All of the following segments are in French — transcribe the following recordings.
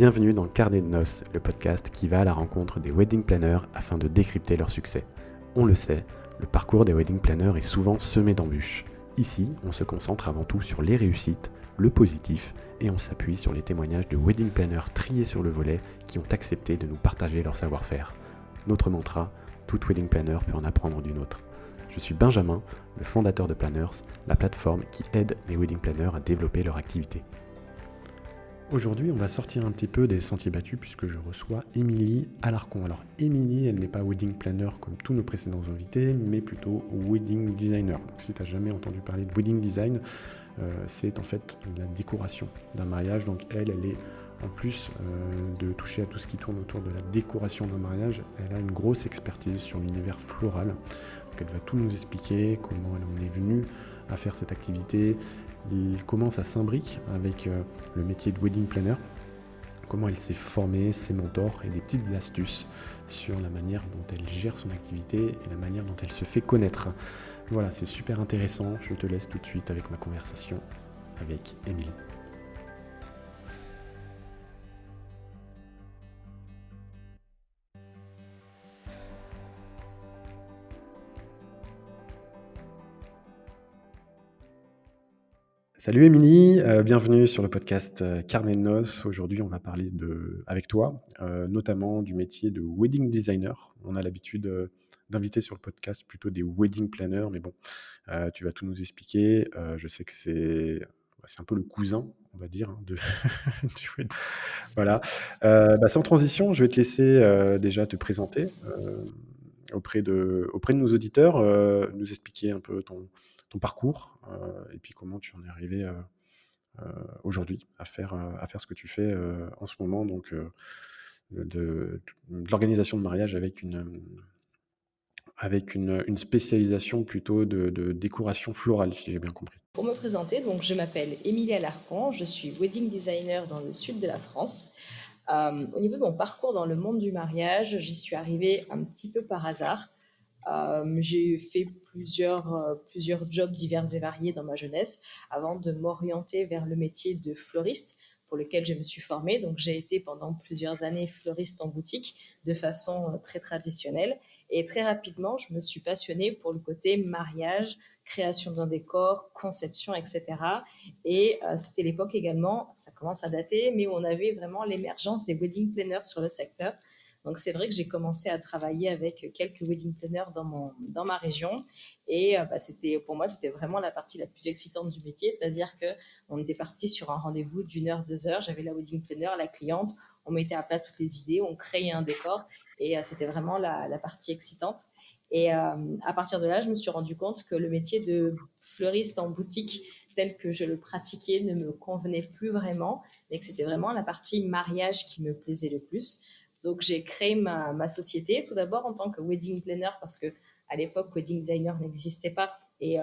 Bienvenue dans Carnet de Noces, le podcast qui va à la rencontre des wedding planners afin de décrypter leur succès. On le sait, le parcours des wedding planners est souvent semé d'embûches. Ici, on se concentre avant tout sur les réussites, le positif, et on s'appuie sur les témoignages de wedding planners triés sur le volet qui ont accepté de nous partager leur savoir-faire. Notre mantra, tout wedding planner peut en apprendre d'une autre. Je suis Benjamin, le fondateur de Planners, la plateforme qui aide les wedding planners à développer leur activité. Aujourd'hui, on va sortir un petit peu des sentiers battus puisque je reçois Émilie Alarcon. Alors Émilie, elle n'est pas wedding planner comme tous nos précédents invités, mais plutôt wedding designer. Donc, si tu n'as jamais entendu parler de wedding design, c'est en fait la décoration d'un mariage. Donc elle est en plus de toucher à tout ce qui tourne autour de la décoration d'un mariage, elle a une grosse expertise sur l'univers floral. Donc elle va tout nous expliquer, comment elle en est venue à faire cette activité, comment ça s'imbrique avec le métier de wedding planner, comment elle s'est formée, ses mentors et des petites astuces sur la manière dont elle gère son activité et la manière dont elle se fait connaître. Voilà, c'est super intéressant. Je te laisse tout de suite avec ma conversation avec Émilie. Salut Émilie, bienvenue sur le podcast Carnet de Noces. Aujourd'hui, on va parler avec toi, notamment du métier de wedding designer. On a l'habitude d'inviter sur le podcast plutôt des wedding planners, mais bon, tu vas tout nous expliquer. Je sais que c'est un peu le cousin, on va dire, hein, du voilà. Sans transition, je vais te laisser déjà te présenter auprès de nos auditeurs, nous expliquer un peu ton parcours et puis comment tu en es arrivé aujourd'hui à faire ce que tu fais en ce moment, donc de l'organisation de mariage avec une spécialisation plutôt de décoration florale, si j'ai bien compris. Pour me présenter, donc je m'appelle Émilie Alarcon, je suis wedding designer dans le sud de la France. Au niveau de mon parcours dans le monde du mariage, j'y suis arrivée un petit peu par hasard. J'ai fait plusieurs jobs divers et variés dans ma jeunesse avant de m'orienter vers le métier de fleuriste pour lequel je me suis formée. Donc j'ai été pendant plusieurs années fleuriste en boutique de façon très traditionnelle. Et très rapidement, je me suis passionnée pour le côté mariage, création d'un décor, conception, etc. Et c'était l'époque également, ça commence à dater, mais où on avait vraiment l'émergence des wedding planners sur le secteur. Donc c'est vrai que j'ai commencé à travailler avec quelques wedding planners dans ma région et pour moi c'était vraiment la partie la plus excitante du métier, c'est-à-dire que on était parti sur un rendez-vous d'1 heure, 2 heures, j'avais la wedding planner, la cliente, on mettait à plat toutes les idées, on créait un décor et c'était vraiment la partie excitante. Et à partir de là, je me suis rendu compte que le métier de fleuriste en boutique tel que je le pratiquais ne me convenait plus vraiment, mais que c'était vraiment la partie mariage qui me plaisait le plus. Donc, j'ai créé ma société, tout d'abord en tant que wedding planner, parce que à l'époque, wedding designer n'existait pas. Et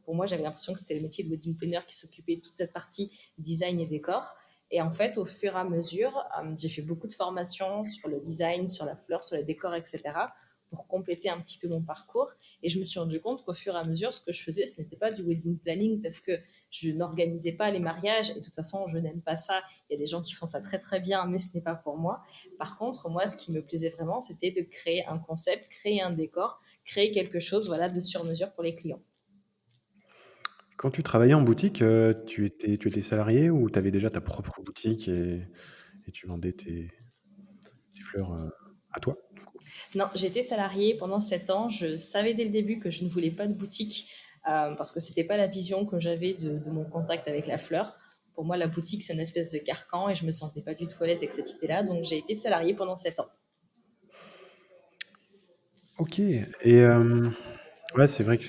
pour moi, j'avais l'impression que c'était le métier de wedding planner qui s'occupait de toute cette partie design et décor. Et en fait, au fur et à mesure, j'ai fait beaucoup de formations sur le design, sur la fleur, sur le décor, etc., pour compléter un petit peu mon parcours. Et je me suis rendu compte qu'au fur et à mesure, ce que je faisais, ce n'était pas du wedding planning parce que je n'organisais pas les mariages. Et de toute façon, je n'aime pas ça. Il y a des gens qui font ça très, très bien, mais ce n'est pas pour moi. Par contre, moi, ce qui me plaisait vraiment, c'était de créer un concept, créer un décor, créer quelque chose voilà, de sur-mesure pour les clients. Quand tu travaillais en boutique, tu étais salarié ou tu avais déjà ta propre boutique et tu vendais tes fleurs à toi? Non, j'étais salariée pendant 7 ans. Je savais dès le début que je ne voulais pas de boutique parce que ce n'était pas la vision que j'avais de mon contact avec la fleur. Pour moi, la boutique, c'est une espèce de carcan et je ne me sentais pas du tout à l'aise avec cette idée-là. Donc, j'ai été salariée pendant 7 ans. Ok. Et ouais, c'est vrai que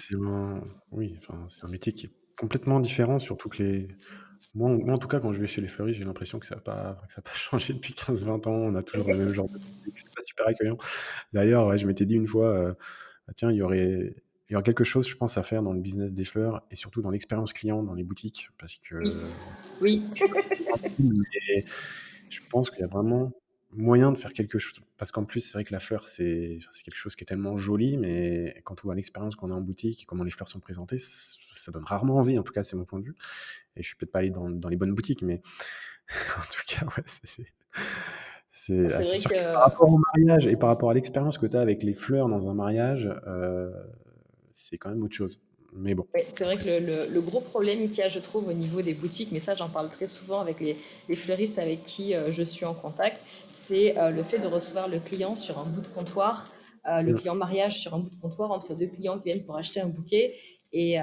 oui, enfin, c'est un métier qui est complètement différent, surtout que moi, en tout cas, quand je vais chez les fleuristes, j'ai l'impression que ça a pas changé depuis 15-20 ans. On a toujours le même genre de public. C'est pas super accueillant. D'ailleurs, ouais, je m'étais dit une fois, ah, tiens, il y aurait quelque chose, je pense, à faire dans le business des fleurs et surtout dans l'expérience client dans les boutiques, parce Oui, que oui. je sais pas si tu parles beaucoup, mais je pense qu'il y a vraiment moyen de faire quelque chose. Parce qu'en plus, c'est vrai que la fleur, c'est quelque chose qui est tellement joli, mais quand on voit l'expérience qu'on a en boutique et comment les fleurs sont présentées, ça donne rarement envie. En tout cas, c'est mon point de vue. Et je suis peut-être pas allé dans les bonnes boutiques, mais en tout cas, ouais, C'est C'est vrai sûr que que par rapport au mariage et par rapport à l'expérience que tu as avec les fleurs dans un mariage, c'est quand même autre chose. Mais bon, ouais, c'est vrai après que le gros problème qu'il y a, je trouve, au niveau des boutiques, mais ça, j'en parle très souvent avec les fleuristes avec qui je suis en contact, c'est le fait de recevoir le client sur un bout de comptoir, le mmh, client mariage sur un bout de comptoir entre deux clients qui viennent pour acheter un bouquet. Et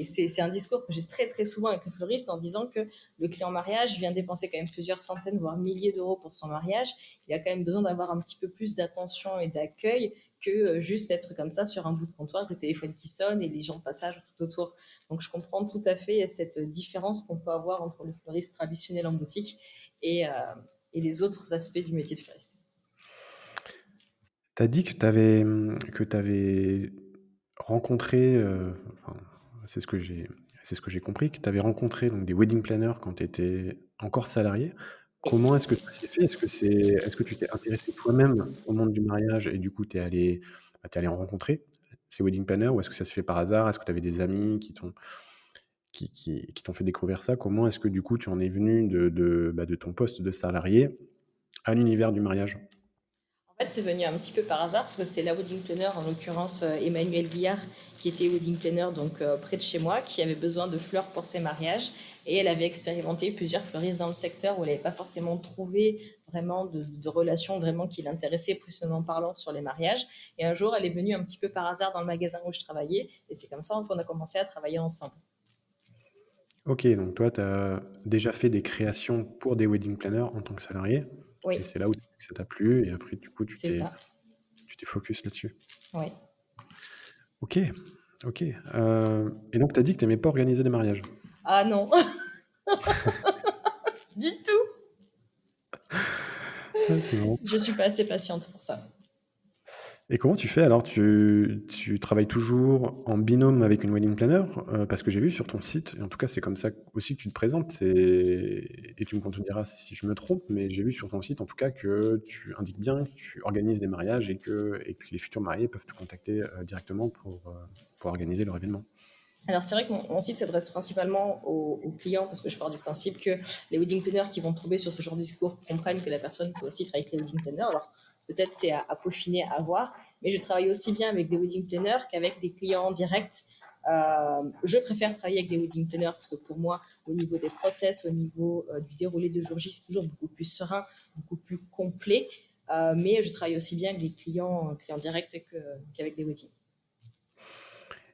c'est un discours que j'ai très très souvent avec les fleuristes en disant que le client mariage vient dépenser quand même plusieurs centaines, voire milliers d'euros pour son mariage. Il a quand même besoin d'avoir un petit peu plus d'attention et d'accueil que juste être comme ça sur un bout de comptoir, le téléphone qui sonne et les gens de passage tout autour. Donc je comprends tout à fait cette différence qu'on peut avoir entre le fleuriste traditionnel en boutique et, euh, et les autres aspects du métier de fleuriste. tu as dit que tu avais rencontré, enfin, c'est ce que j'ai c'est ce que j'ai compris, que tu avais rencontré donc des wedding planners quand tu étais encore salarié. Comment est-ce que ça s'est fait? Est-ce que tu t'es intéressé toi-même au monde du mariage et du coup tu es allé en rencontrer ces wedding planners ou est-ce que ça se fait par hasard? Est-ce que tu avais des amis qui t'ont fait découvrir ça? Comment est-ce que du coup tu en es venu de ton poste de salarié à l'univers du mariage? En fait, c'est venu un petit peu par hasard parce que c'est la wedding planner, en l'occurrence Emmanuel Guillard, qui était wedding planner donc près de chez moi, qui avait besoin de fleurs pour ses mariages et elle avait expérimenté plusieurs fleuristes dans le secteur où elle n'avait pas forcément trouvé vraiment de relation vraiment qui l'intéressait professionnellement parlant sur les mariages. Et un jour, elle est venue un petit peu par hasard dans le magasin où je travaillais et c'est comme ça qu'on a commencé à travailler ensemble. OK, donc toi, tu as déjà fait des créations pour des wedding planners en tant que salarié Oui, et c'est là où ça t'a plu et après du coup c'est ça. tu t'es focus là-dessus. Oui. OK, OK, et donc tu as dit que tu aimais pas organiser des mariages? Ah non, du tout. Ah, c'est marrant. Je suis pas assez patiente pour ça. Et comment tu fais alors? Tu travailles toujours en binôme avec une wedding planner? Parce que j'ai vu sur ton site, et en tout cas c'est comme ça aussi que tu te présentes, et tu me contrediras si je me trompe, mais j'ai vu sur ton site en tout cas que tu indiques bien que tu organises des mariages et que les futurs mariés peuvent te contacter, directement pour organiser leur événement. Alors, c'est vrai que mon site s'adresse principalement aux clients parce que je pars du principe que les wedding planners qui vont tomber sur ce genre de discours comprennent que la personne peut aussi travailler avec les wedding planners. Alors, peut-être c'est à peaufiner, à voir, mais je travaille aussi bien avec des wedding planners qu'avec des clients directs. Je préfère travailler avec des wedding planners parce que pour moi, au niveau des process, au niveau du déroulé de jour J, c'est toujours beaucoup plus serein, beaucoup plus complet. Mais je travaille aussi bien avec des clients directs qu'avec des weddings.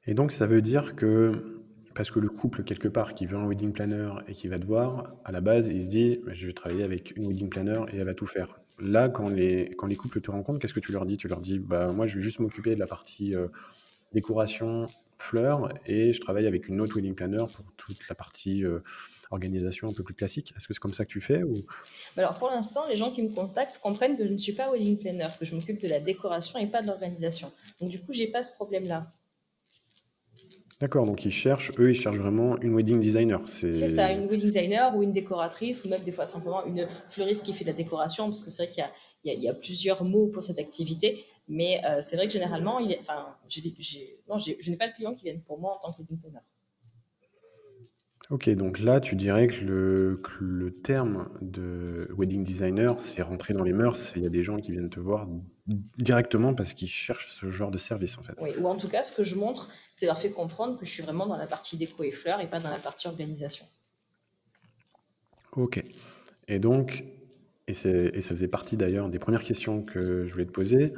Et donc ça veut dire que parce que le couple quelque part qui veut un wedding planner et qui va te voir, à la base, il se dit: «Bah, je vais travailler avec une wedding planner et elle va tout faire». Là, quand les couples te rencontrent, qu'est-ce que tu leur dis? Tu leur dis: «Bah, moi, je vais juste m'occuper de la partie, décoration, fleurs et je travaille avec une autre wedding planner pour toute la partie, organisation un peu plus classique». Est-ce que c'est comme ça que tu fais ou? Alors pour l'instant, les gens qui me contactent comprennent que je ne suis pas wedding planner, que je m'occupe de la décoration et pas de l'organisation. Donc du coup, j'ai pas ce problème-là. D'accord, donc ils cherchent vraiment une wedding designer. C'est ça, C'est une wedding designer ou une décoratrice ou même des fois simplement une fleuriste qui fait de la décoration, parce que c'est vrai qu'il y a plusieurs mots pour cette activité. Mais c'est vrai que généralement, enfin, non, je n'ai pas de clients qui viennent pour moi en tant que wedding planner. OK, donc là, tu dirais que le terme de wedding designer, c'est rentré dans les mœurs et il y a des gens qui viennent te voir directement parce qu'ils cherchent ce genre de service, en fait? Oui, ou en tout cas, ce que je montre, c'est leur fait comprendre que je suis vraiment dans la partie déco et fleurs et pas dans la partie organisation. OK, et donc et ça faisait partie d'ailleurs des premières questions que je voulais te poser.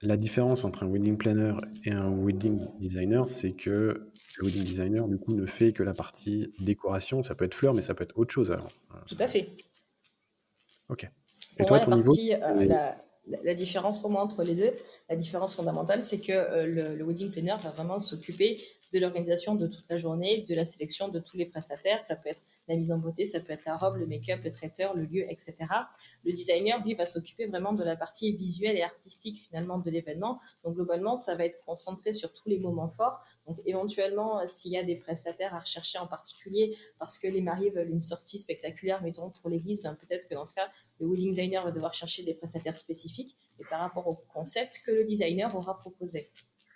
La différence entre un wedding planner et un wedding designer, c'est que le wedding designer, du coup, ne fait que la partie décoration. Ça peut être fleurs, mais ça peut être autre chose alors? Tout à fait. OK, et Pour toi, moi, à ton niveau, c'est la différence pour moi entre les deux, la différence fondamentale, c'est que le wedding planner va vraiment s'occuper de l'organisation de toute la journée, de la sélection de tous les prestataires. Ça peut être la mise en beauté, ça peut être la robe, le make-up, le traiteur, le lieu, etc. Le designer, lui, va s'occuper vraiment de la partie visuelle et artistique finalement de l'événement. Donc globalement, ça va être concentré sur tous les moments forts. Donc éventuellement, s'il y a des prestataires à rechercher en particulier parce que les mariés veulent une sortie spectaculaire, mettons pour l'église, ben peut-être que dans ce cas, le wedding designer va devoir chercher des prestataires spécifiques et par rapport au concept que le designer aura proposé.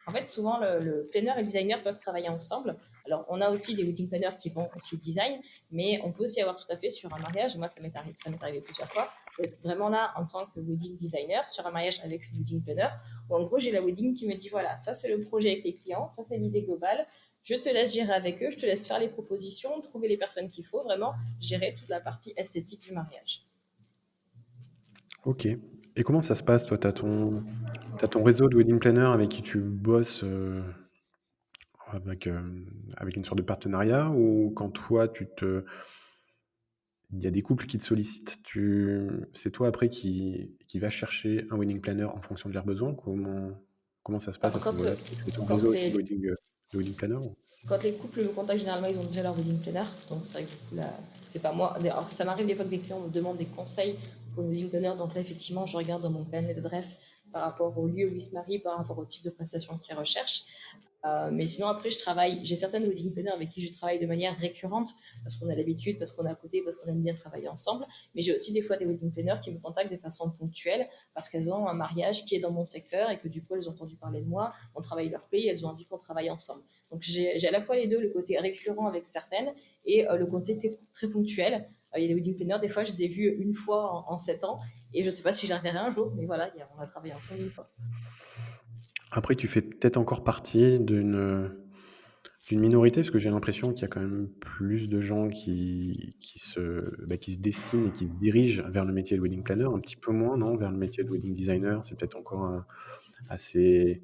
En fait, souvent, le planner et le designer peuvent travailler ensemble Alors, on a aussi des wedding planners qui vont aussi design, mais on peut aussi avoir tout à fait sur un mariage, et moi, ça m'est arrivé plusieurs fois, d'être vraiment là en tant que wedding designer sur un mariage avec une wedding planner, où en gros, j'ai la wedding qui me dit, voilà, ça c'est le projet avec les clients, ça c'est l'idée globale, je te laisse gérer avec eux, je te laisse faire les propositions, trouver les personnes qu'il faut, vraiment gérer toute la partie esthétique du mariage. Ok. Et comment ça se passe, toi? T'as ton réseau de wedding planner avec qui tu bosses avec une sorte de partenariat ou quand toi, il y a des couples qui te sollicitent, c'est toi après qui vas chercher un wedding planner en fonction de leurs besoins? Comment ça se passe Alors, à ce niveau-là? Tu crées ton réseau quand aussi les, de wedding planner? Quand les couples me contactent, généralement, ils ont déjà leur wedding planner. Donc, c'est vrai que du coup, là, c'est pas moi. Alors, ça m'arrive des fois que des clients me demandent des conseils pour le wedding planner. Donc, là, effectivement, je regarde dans mon carnet d'adresse par rapport au lieu où ils se marient, par rapport au type de prestations qu'ils recherchent. Mais sinon, après, j'ai certaines wedding planners avec qui je travaille de manière récurrente parce qu'on a l'habitude, parce qu'on est à côté, parce qu'on aime bien travailler ensemble. Mais j'ai aussi des fois des wedding planners qui me contactent de façon ponctuelle parce qu'elles ont un mariage qui est dans mon secteur et que du coup, elles ont entendu parler de moi, on travaille leur pays, elles ont envie qu'on travaille ensemble. Donc, j'ai à la fois les deux, le côté récurrent avec certaines et le côté très ponctuel. Il y a des wedding planners, des fois, je les ai vus une fois en 7 ans et je ne sais pas si j'en reverrai un jour, mais voilà, on a travaillé ensemble une fois. Après, tu fais peut-être encore partie d'une minorité, parce que j'ai l'impression qu'il y a quand même plus de gens qui se destinent et qui se dirigent vers le métier de wedding planner, un petit peu moins, non, vers le métier de wedding designer. C'est peut-être encore assez,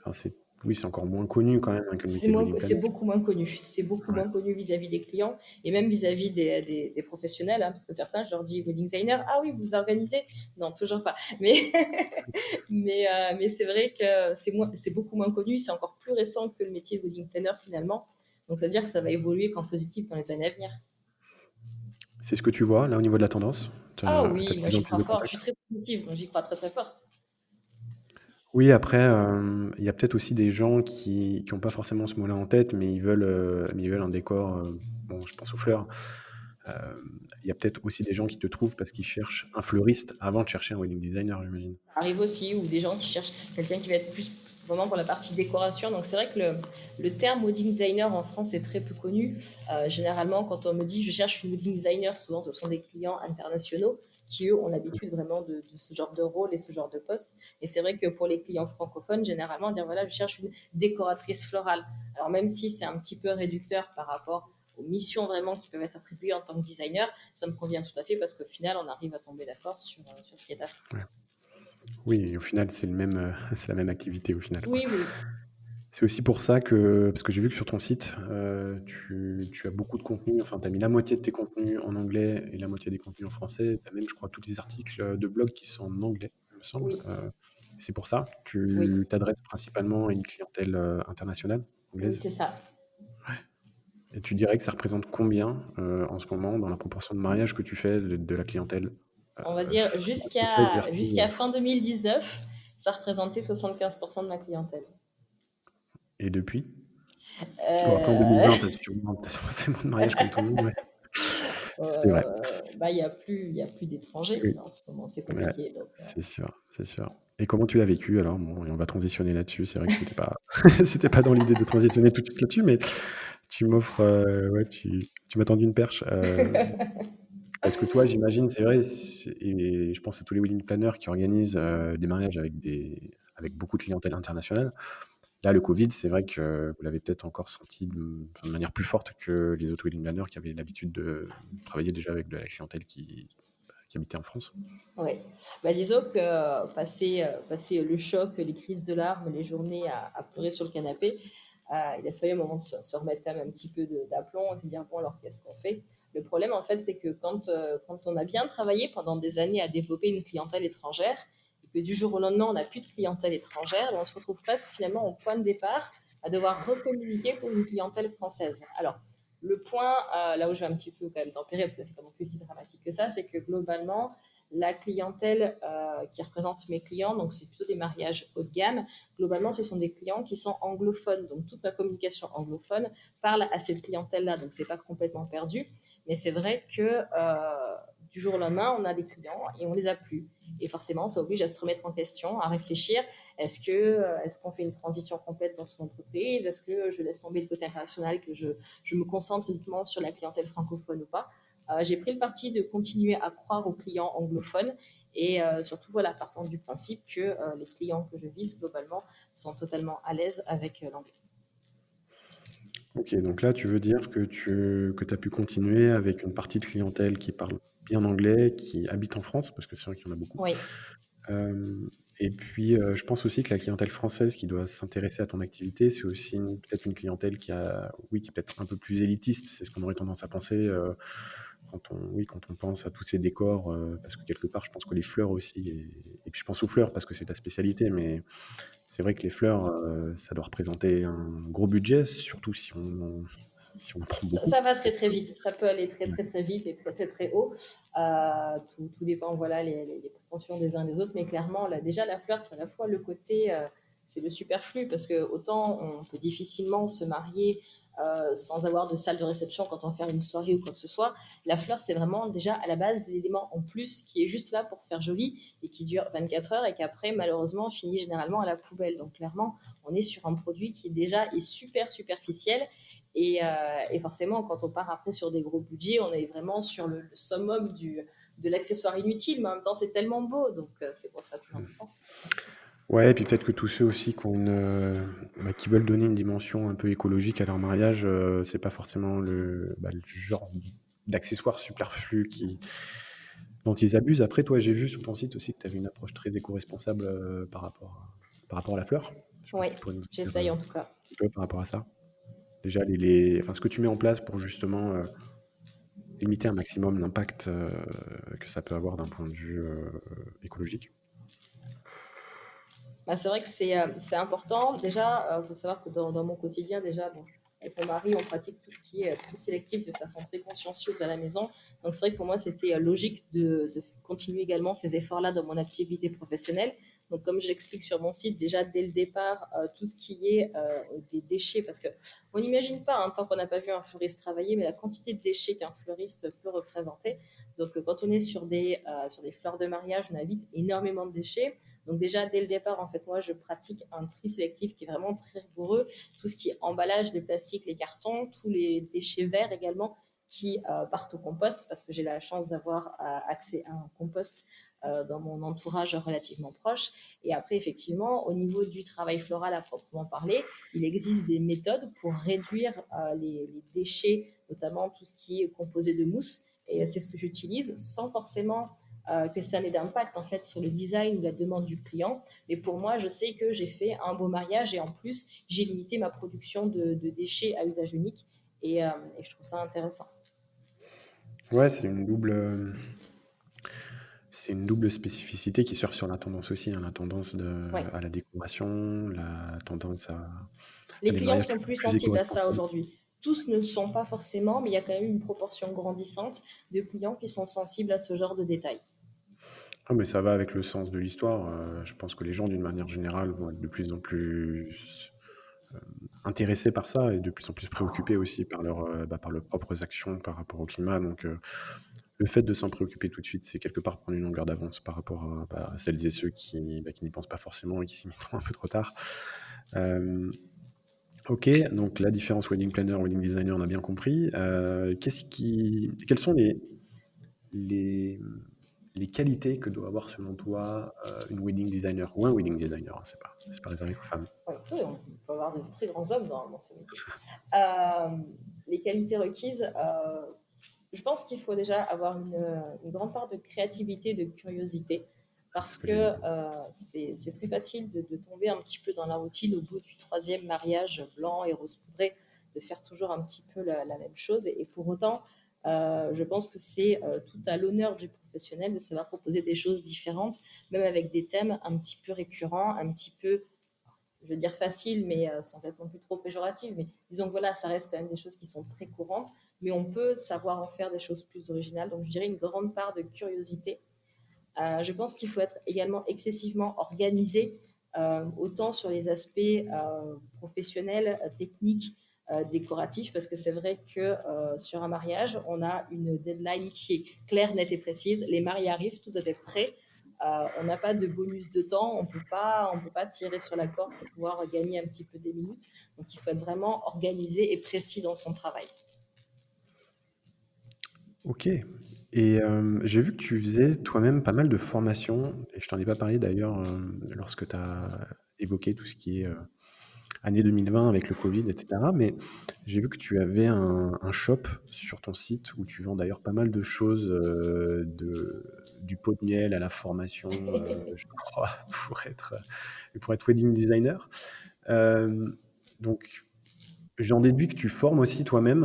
enfin, oui, c'est encore moins connu quand même hein, que le métier de wedding C'est planner. beaucoup moins connu. C'est beaucoup Ouais. moins connu vis-à-vis des clients et même vis-à-vis des professionnels, hein, parce que certains, je leur dis wedding designer, ah oui, vous organisez? Non, toujours pas. Mais, mais c'est vrai que c'est beaucoup moins connu, c'est encore plus récent que le métier de wedding planner finalement. Donc ça veut dire que ça va évoluer qu'en positif dans les années à venir. C'est ce que tu vois là au niveau de la tendance. Ah T'as oui, de moi plus en j'y plus crois de fort. Je contacts. suis très positive, donc j'y crois très très fort. Oui, après, il y a peut-être aussi des gens qui ont pas forcément ce mot-là en tête, mais ils veulent un décor, bon, je pense aux fleurs. Il y a peut-être aussi des gens qui te trouvent parce qu'ils cherchent un fleuriste avant de chercher un wedding designer, j'imagine. Ça arrive aussi, ou des gens qui cherchent quelqu'un qui va être plus vraiment pour la partie décoration. Donc c'est vrai que le terme wedding designer en France est très peu connu. Généralement, quand on me dit je cherche une wedding designer, souvent ce sont des clients internationaux qui, eux, ont l'habitude vraiment de ce genre de rôle et ce genre de poste. Et c'est vrai que pour les clients francophones, généralement, dire voilà, je cherche une décoratrice florale. Alors même si c'est un petit peu réducteur par rapport aux missions vraiment qui peuvent être attribuées en tant que designer, ça me convient tout à fait parce qu'au final, on arrive à tomber d'accord sur ce qui est à faire. Ouais. Oui, et au final, c'est c'est la même activité au final, quoi. Oui, oui. C'est aussi pour ça que parce que j'ai vu que sur ton site, tu as beaucoup de contenu, enfin, tu as mis la moitié de tes contenus en anglais et la moitié des contenus en français. Tu as même, je crois, tous les articles de blog qui sont en anglais, il me semble. Oui, C'est pour ça? oui, Tu t'adresses principalement à une clientèle, internationale, oui, anglaise? c'est ça. Et tu dirais que ça représente combien, en ce moment, dans la proportion de mariages que tu fais de la clientèle, On va dire française versus, jusqu'à fin 2019, ça représentait 75% de ma clientèle. et depuis? Bon, après en Euh, 2020, tu as sûrement fait moins de mariages comme tout le monde, ouais. C'est vrai. bah, il y a plus d'étrangers. Oui, En ce moment, c'est ouais, compliqué. Donc, c'est sûr, c'est sûr. Et comment tu l'as vécu alors? Bon et on va transitionner là-dessus. C'est vrai que c'était pas c'était pas dans l'idée de transitionner tout de suite là-dessus, mais tu m'offres, ouais, tu m'as tendu une perche, parce que toi, j'imagine, c'est vrai, et je pense à tous les wedding planners qui organisent, des mariages avec beaucoup de clientèle internationale. Là, le Covid, c'est vrai que vous l'avez peut-être encore senti de manière plus forte que les autres wedding planners qui avaient l'habitude de travailler déjà avec de la clientèle qui habitait en France. ouais. Bah, disons que passer le choc, les crises de larmes, les journées à pleurer sur le canapé, il a fallu un moment de se remettre quand même un petit peu d'aplomb et de dire bon, alors qu'est-ce qu'on fait? Le problème, en fait, c'est que quand on a bien travaillé pendant des années à développer une clientèle étrangère, et que du jour au lendemain, on n'a plus de clientèle étrangère, ben, on se retrouve presque finalement au point de départ à devoir recommuniquer pour une clientèle française. Alors, le point, là où je vais un petit peu quand même tempérer, parce que c'est pas non plus si dramatique que ça, c'est que globalement, la clientèle qui représente mes clients, donc c'est plutôt des mariages haut de gamme, globalement, ce sont des clients qui sont anglophones. Donc, toute ma communication anglophone parle à cette clientèle-là. Donc, c'est pas complètement perdu. Mais c'est vrai que du jour au lendemain, on a des clients et on les a plus. Et forcément, ça oblige à se remettre en question, à réfléchir. Est-ce qu'on fait une transition complète dans son entreprise? Est-ce que je laisse tomber le côté international, que je me concentre uniquement sur la clientèle francophone ou pas? J'ai pris le parti de continuer à croire aux clients anglophones et surtout, voilà, partant du principe que les clients que je vise globalement sont totalement à l'aise avec l'anglais. Ok, donc là, tu veux dire que tu as pu continuer avec une partie de clientèle qui parle bien anglais, qui habite en France, parce que c'est vrai qu'il y en a beaucoup. Oui, Et puis, je pense aussi que la clientèle française qui doit s'intéresser à ton activité, c'est aussi peut-être une clientèle oui, qui est peut-être un peu plus élitiste. C'est ce qu'on aurait tendance à penser quand on pense à tous ces décors, parce que quelque part, je pense que les fleurs aussi, et puis je pense aux fleurs parce que c'est ta spécialité, mais c'est vrai que les fleurs, ça doit représenter un gros budget, surtout si on en prend beaucoup. ça va Parce que, très très vite. Ça peut aller très très très vite et très très très haut. Tout dépend, voilà, les prétentions des uns et des autres. Mais clairement, là, déjà, la fleur, c'est à la fois le côté, c'est le superflu parce que autant on peut difficilement se marier sans avoir de salle de réception quand on va faire une soirée ou quoi que ce soit. La fleur, c'est vraiment déjà à la base l'élément en plus qui est juste là pour faire joli et qui dure 24 heures et qui après, malheureusement, finit généralement à la poubelle. Donc clairement, on est sur un produit qui déjà est super superficiel et forcément, quand on part après sur des gros budgets, on est vraiment sur le summum de l'accessoire inutile, mais en même temps, c'est tellement beau, donc c'est pour ça que j'en prends. ouais, et puis peut-être que tous ceux aussi qui veulent donner une dimension un peu écologique à leur mariage, c'est pas forcément le genre d'accessoire superflu dont ils abusent. Après, toi, j'ai vu sur ton site aussi que tu avais une approche très éco-responsable par rapport à la fleur. Je sais pas Oui, si tu pourrais nous dire j'essaye en tout cas. un petit peu par rapport à ça. Déjà, enfin, ce que tu mets en place pour justement limiter un maximum l'impact que ça peut avoir d'un point de vue écologique. Bah, c'est vrai que c'est important. Déjà, il faut savoir que dans mon quotidien, déjà, bon, avec mon mari, on pratique tout ce qui est très sélectif de façon très consciencieuse à la maison. Donc c'est vrai que pour moi, c'était logique de continuer également ces efforts-là dans mon activité professionnelle. Donc comme j'explique sur mon site, déjà dès le départ, tout ce qui est des déchets, parce que on n'imagine pas, hein, tant qu'on n'a pas vu un fleuriste travailler, mais la quantité de déchets qu'un fleuriste peut représenter. Donc quand on est sur des fleurs de mariage, on évite énormément de déchets. Donc déjà, dès le départ, en fait, moi, je pratique un tri sélectif qui est vraiment très rigoureux. Tout ce qui est emballage, les plastiques, les cartons, tous les déchets verts également qui partent au compost parce que j'ai la chance d'avoir accès à un compost dans mon entourage relativement proche. Et après, effectivement, au niveau du travail floral à proprement parler, il existe des méthodes pour réduire les déchets, notamment tout ce qui est composé de mousse. Et c'est ce que j'utilise sans forcément que ça n'ait d'impact en fait sur le design ou la demande du client. Mais pour moi, je sais que j'ai fait un beau mariage et en plus, j'ai limité ma production de déchets à usage unique et je trouve ça intéressant. Ouais, c'est une double spécificité qui surfe sur la tendance aussi, hein, la tendance Ouais. à la décoration, la tendance à Les des clients mariages sont plus plus sensibles à ça éco-responsables. aujourd'hui. Tous ne le sont pas forcément, mais il y a quand même une proportion grandissante de clients qui sont sensibles à ce genre de détails. Ah, mais ça va avec le sens de l'histoire. Je pense que les gens, d'une manière générale, vont être de plus en plus intéressés par ça et de plus en plus préoccupés aussi par leurs propres actions par rapport au climat. Donc, le fait de s'en préoccuper tout de suite, c'est quelque part prendre une longueur d'avance par rapport à celles et ceux qui n'y pensent pas forcément et qui s'y mettront un peu trop tard. Euh, ok, donc la différence wedding planner, wedding designer, on a bien compris. Quelles sont les, les qualités que doit avoir selon toi une wedding designer ou un wedding designer, hein, c'est pas réservé aux femmes. Oui, on peut avoir de très grands hommes dans ce métier. Euh, les qualités requises, je pense qu'il faut déjà avoir une grande part de créativité, de curiosité, C'est parce ce que que j'allais dire. c'est très facile de tomber un petit peu dans la routine au bout du troisième mariage blanc et rose poudré, de faire toujours un petit peu la même chose. Et pour autant, je pense que c'est tout à l'honneur du professionnel de savoir proposer des choses différentes, même avec des thèmes un petit peu récurrents, un petit peu je veux dire facile, mais sans être non plus trop péjorative. Mais disons que voilà, ça reste quand même des choses qui sont très courantes, mais on peut savoir en faire des choses plus originales. Donc je dirais une grande part de curiosité. Je pense qu'il faut être également excessivement organisé, autant sur les aspects professionnels, techniques, décoratif, parce que c'est vrai que sur un mariage, on a une deadline qui est claire, nette et précise. Les mariés arrivent, tout doit être prêt. On n'a pas de bonus de temps, on peut pas tirer sur la corde pour pouvoir gagner un petit peu des minutes. Donc il faut être vraiment organisé et précis dans son travail. Ok. Et j'ai vu que tu faisais toi-même pas mal de formations, et je t'en ai pas parlé d'ailleurs lorsque tu as évoqué tout ce qui est année 2020 avec le Covid, etc. Mais j'ai vu que tu avais un shop sur ton site où tu vends d'ailleurs pas mal de choses, du pot de miel à la formation, je crois, pour être wedding designer. Euh, donc, j'en déduis que tu formes aussi toi-même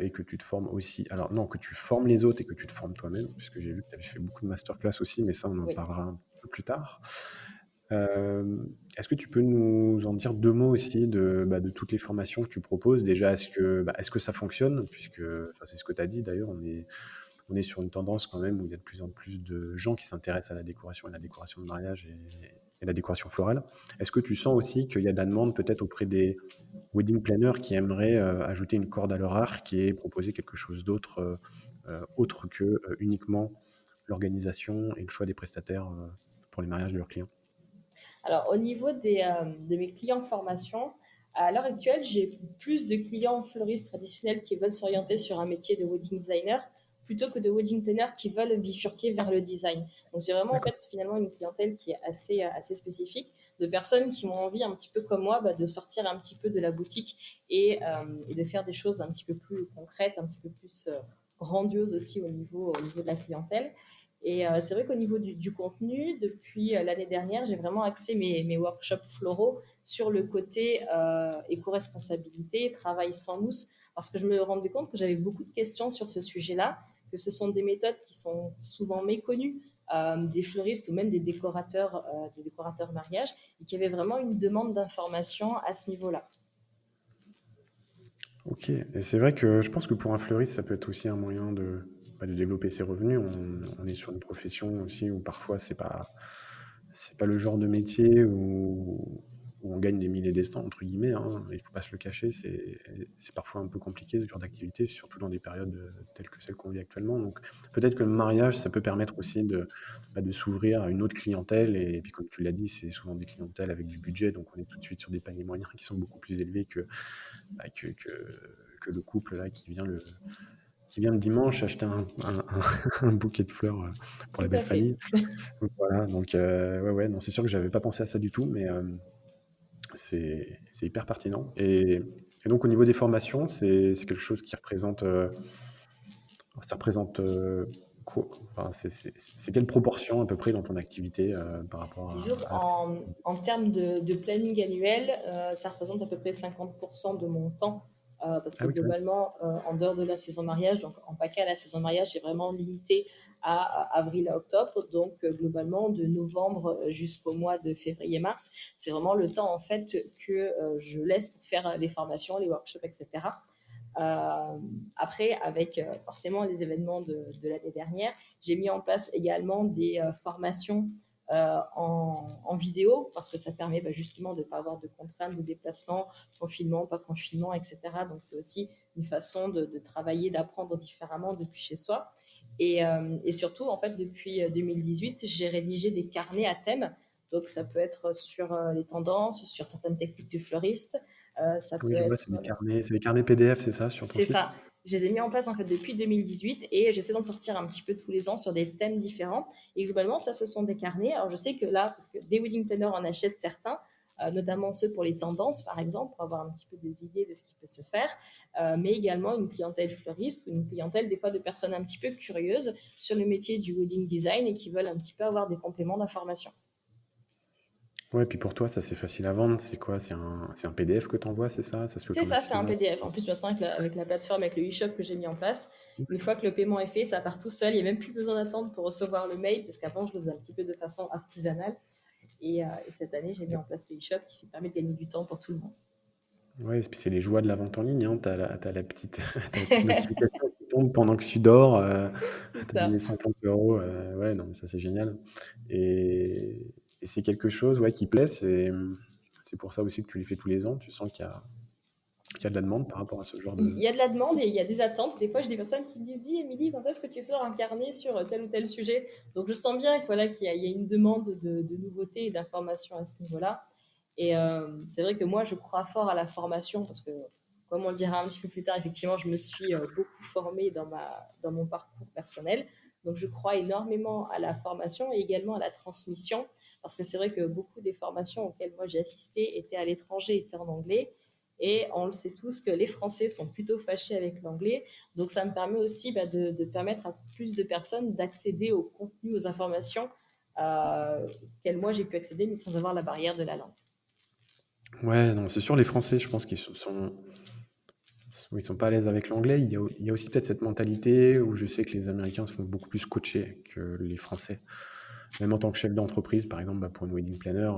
et que tu te formes aussi. Alors, non, que tu formes les autres et que tu te formes toi-même, puisque j'ai vu que tu avais fait beaucoup de masterclass aussi, mais ça, on en Oui. parlera un peu plus tard. Euh, Est-ce que tu peux nous en dire deux mots aussi de toutes les formations que tu proposes? Déjà, est-ce que ça fonctionne? Puisque, enfin, c'est ce que tu as dit d'ailleurs, on est sur une tendance quand même où il y a de plus en plus de gens qui s'intéressent à la décoration de mariage et la décoration florale. Est-ce que tu sens aussi qu'il y a de la demande peut-être auprès des wedding planners qui aimeraient ajouter une corde à leur arc et proposer quelque chose d'autre, autre que uniquement l'organisation et le choix des prestataires pour les mariages de leurs clients? Alors, au niveau de mes clients formation, à l'heure actuelle, j'ai plus de clients fleuristes traditionnels qui veulent s'orienter sur un métier de wedding designer plutôt que de wedding planner qui veulent bifurquer vers le design. Donc, c'est vraiment en D'accord. fait finalement une clientèle qui est assez spécifique, de personnes qui ont envie un petit peu comme moi de sortir un petit peu de la boutique et de faire des choses un petit peu plus concrètes, un petit peu plus grandioses aussi au niveau de la clientèle. Et c'est vrai qu'au niveau du contenu, depuis l'année dernière, j'ai vraiment axé mes workshops floraux sur le côté éco-responsabilité, travail sans mousse, parce que je me rendais compte que j'avais beaucoup de questions sur ce sujet-là, que ce sont des méthodes qui sont souvent méconnues des fleuristes ou même des décorateurs mariage, et qu'il y avait vraiment une demande d'information à ce niveau-là. Ok. Et c'est vrai que je pense que pour un fleuriste, ça peut être aussi un moyen de développer ses revenus. On est sur une profession aussi où parfois c'est pas le genre de métier où on gagne des milliers et entre guillemets, hein. Il faut pas se le cacher, c'est parfois un peu compliqué ce genre d'activité, surtout dans des périodes telles que celles qu'on vit actuellement. Donc peut-être que le mariage, ça peut permettre aussi de s'ouvrir à une autre clientèle. Et puis comme tu l'as dit, c'est souvent des clientèles avec du budget, donc on est tout de suite sur des paniers moyens qui sont beaucoup plus élevés que le couple là, qui vient le dimanche acheter un bouquet de fleurs pour la Tout belle à fait. famille. Donc voilà, donc ouais, ouais, non, c'est sûr que j'avais pas pensé à ça du tout, mais c'est hyper pertinent. Et donc au niveau des formations, c'est quelque chose qui représente, ça représente quoi? Enfin, c'est quelle proportion à peu près dans ton activité par rapport Disons à la précédente? en termes de planning annuel, ça représente à peu près 50% de mon temps. Parce Ah que oui, quand même. globalement, en dehors de la saison mariage, donc en PACA, la saison mariage, c'est vraiment limité à avril à octobre. Donc, globalement, de novembre jusqu'au mois de février-mars, c'est vraiment le temps en fait que je laisse pour faire les formations, les workshops, etc. Euh, Après, avec forcément les événements de l'année dernière, j'ai mis en place également des formations en vidéo parce que ça permet justement de ne pas avoir de contraintes de déplacement, confinement, pas confinement, etc. Donc c'est aussi une façon de travailler, d'apprendre différemment depuis chez soi. Et surtout, en fait, depuis 2018, j'ai rédigé des carnets à thème. Donc ça peut être sur les tendances, sur certaines techniques du fleuriste. Ça Oui, peut je vois, être c'est des carnets PDF, c'est ça, sur ton c'est site? ça. Je les ai mis en place en fait depuis 2018 et j'essaie d'en sortir un petit peu tous les ans sur des thèmes différents. Et globalement, ça, ce sont des carnets. Alors, je sais que là, parce que des wedding planners en achètent certains, notamment ceux pour les tendances, par exemple, pour avoir un petit peu des idées de ce qui peut se faire, mais également une clientèle fleuriste ou une clientèle des fois de personnes un petit peu curieuses sur le métier du wedding design et qui veulent un petit peu avoir des compléments d'information. Ouais, puis pour toi, ça c'est facile à vendre. C'est quoi? C'est un PDF que tu envoies, c'est ça? Ça se fait C'est ça, c'est un automatiquement? PDF. En plus, maintenant, avec la plateforme, avec le e-shop que j'ai mis en place, une fois que le paiement est fait, ça part tout seul. Il n'y a même plus besoin d'attendre pour recevoir le mail, parce qu'avant, je le faisais un petit peu de façon artisanale. Et cette année, j'ai mis en place le e-shop qui permet de gagner du temps pour tout le monde. Ouais, et puis c'est les joies de la vente en ligne, hein. T'as la petite notification qui tombe pendant que tu dors, C'est tu ça. gagné 50 €. Ouais, non, mais ça c'est génial. Et c'est quelque chose, ouais, qui plaît. C'est pour ça aussi que tu les fais tous les ans. Tu sens qu'il y a qu'il y a de la demande par rapport à ce genre Il de... y a de la demande et il y a des attentes. Des fois, j'ai des personnes qui me disent, dis, Émilie, quand est-ce que tu sors un carnet sur tel ou tel sujet? Donc, je sens bien voilà, qu'il y a une demande de nouveautés et d'informations à ce niveau-là. Et c'est vrai que moi, je crois fort à la formation parce que, comme on le dira un petit peu plus tard, effectivement, je me suis beaucoup formée dans mon parcours personnel. Donc, je crois énormément à la formation et également à la transmission parce que c'est vrai que beaucoup des formations auxquelles moi j'ai assisté étaient à l'étranger, étaient en anglais. Et on le sait tous que les Français sont plutôt fâchés avec l'anglais. Donc, ça me permet aussi de permettre à plus de personnes d'accéder au contenu, aux informations auxquelles moi j'ai pu accéder, mais sans avoir la barrière de la langue. Ouais, non, c'est sûr, les Français, je pense qu'ils ils sont pas à l'aise avec l'anglais. Il y a aussi peut-être cette mentalité où je sais que les Américains se font beaucoup plus coacher que les Français. Même en tant que chef d'entreprise, par exemple, pour une wedding planner,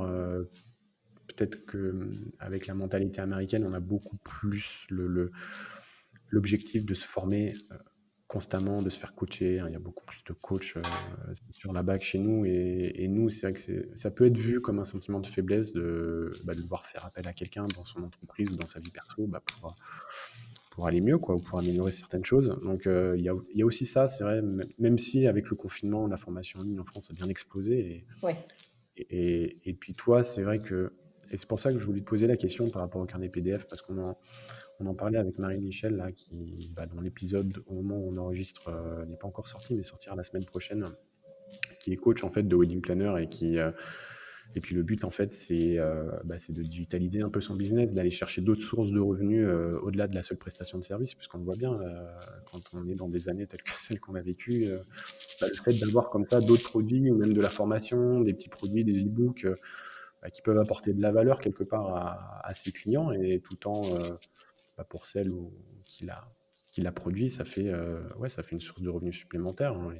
peut-être que avec la mentalité américaine, on a beaucoup plus l'objectif de se former constamment, de se faire coacher, hein. Il y a beaucoup plus de coachs sur la bague chez nous. Et nous, c'est vrai que ça peut être vu comme un sentiment de faiblesse de devoir faire appel à quelqu'un dans son entreprise ou dans sa vie perso pour aller mieux, quoi, ou pour améliorer certaines choses. Donc, il y a aussi ça, c'est vrai, même si avec le confinement, la formation en ligne en France a bien explosé. Ouais. Et puis toi, c'est vrai que... Et c'est pour ça que je voulais te poser la question par rapport au carnet PDF, parce on en parlait avec Marie-Michel, là, qui, dans l'épisode, au moment où on enregistre, n'est pas encore sorti, mais sortira la semaine prochaine, qui est coach, en fait, de wedding planner et puis le but, en fait, c'est de digitaliser un peu son business, d'aller chercher d'autres sources de revenus au-delà de la seule prestation de service, puisqu'on le voit bien, quand on est dans des années telles que celles qu'on a vécues, le fait d'avoir comme ça d'autres produits, ou même de la formation, des petits produits, des e-books, qui peuvent apporter de la valeur quelque part à ses clients, et tout en, pour celle qui l'a produit, ça fait une source de revenus supplémentaire, hein.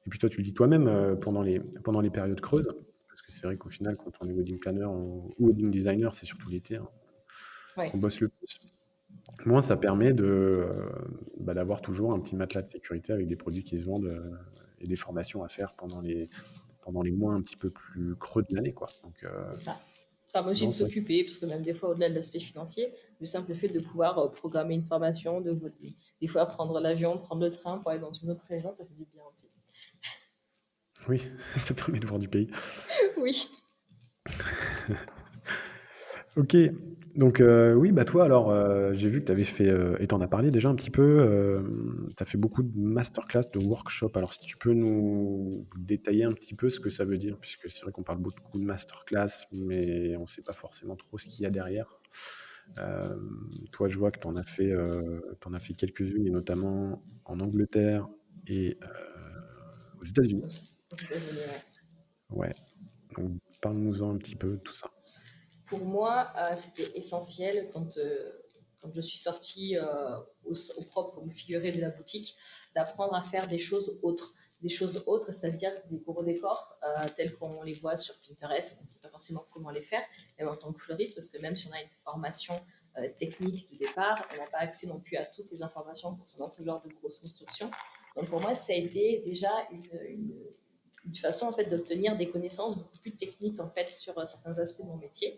Et puis toi, tu le dis toi-même, pendant les périodes creuses, parce que c'est vrai qu'au final, quand on est wedding planner ou wedding designer, c'est surtout l'été, hein, Ouais. qu'on bosse le plus. Moi, ça permet d'avoir toujours un petit matelas de sécurité avec des produits qui se vendent, et des formations à faire pendant les mois un petit peu plus creux de l'année, quoi. Donc, C'est ça. Ça permet aussi non, de c'est vrai. s'occuper, parce que même des fois, au-delà de l'aspect financier, le simple fait de pouvoir programmer une formation, des fois prendre l'avion, prendre le train pour aller dans une autre région, ça fait du bien aussi. Oui, ça permet de voir du pays. Oui. Ok, donc oui, toi alors, j'ai vu que tu avais fait, et tu en as parlé déjà un petit peu, tu as fait beaucoup de masterclass, de workshops. Alors si tu peux nous détailler un petit peu ce que ça veut dire, puisque c'est vrai qu'on parle beaucoup de masterclass, mais on ne sait pas forcément trop ce qu'il y a derrière. Toi, je vois que t'en as fait quelques-unes, et notamment en Angleterre et aux États-Unis. Aux États-Unis, ouais. Ouais, donc parle-nous-en un petit peu de tout ça. Pour moi, c'était essentiel quand je suis sortie au propre, au figuré de la boutique, d'apprendre à faire des choses autres. Des choses autres, c'est-à-dire des gros décors tels qu'on les voit sur Pinterest, on ne sait pas forcément comment les faire, même en tant que fleuriste, parce que même si on a une formation technique de départ, on n'a pas accès non plus à toutes les informations concernant ce genre de grosses constructions. Donc pour moi, ça a été déjà une façon en fait d'obtenir des connaissances beaucoup plus techniques en fait sur certains aspects de mon métier.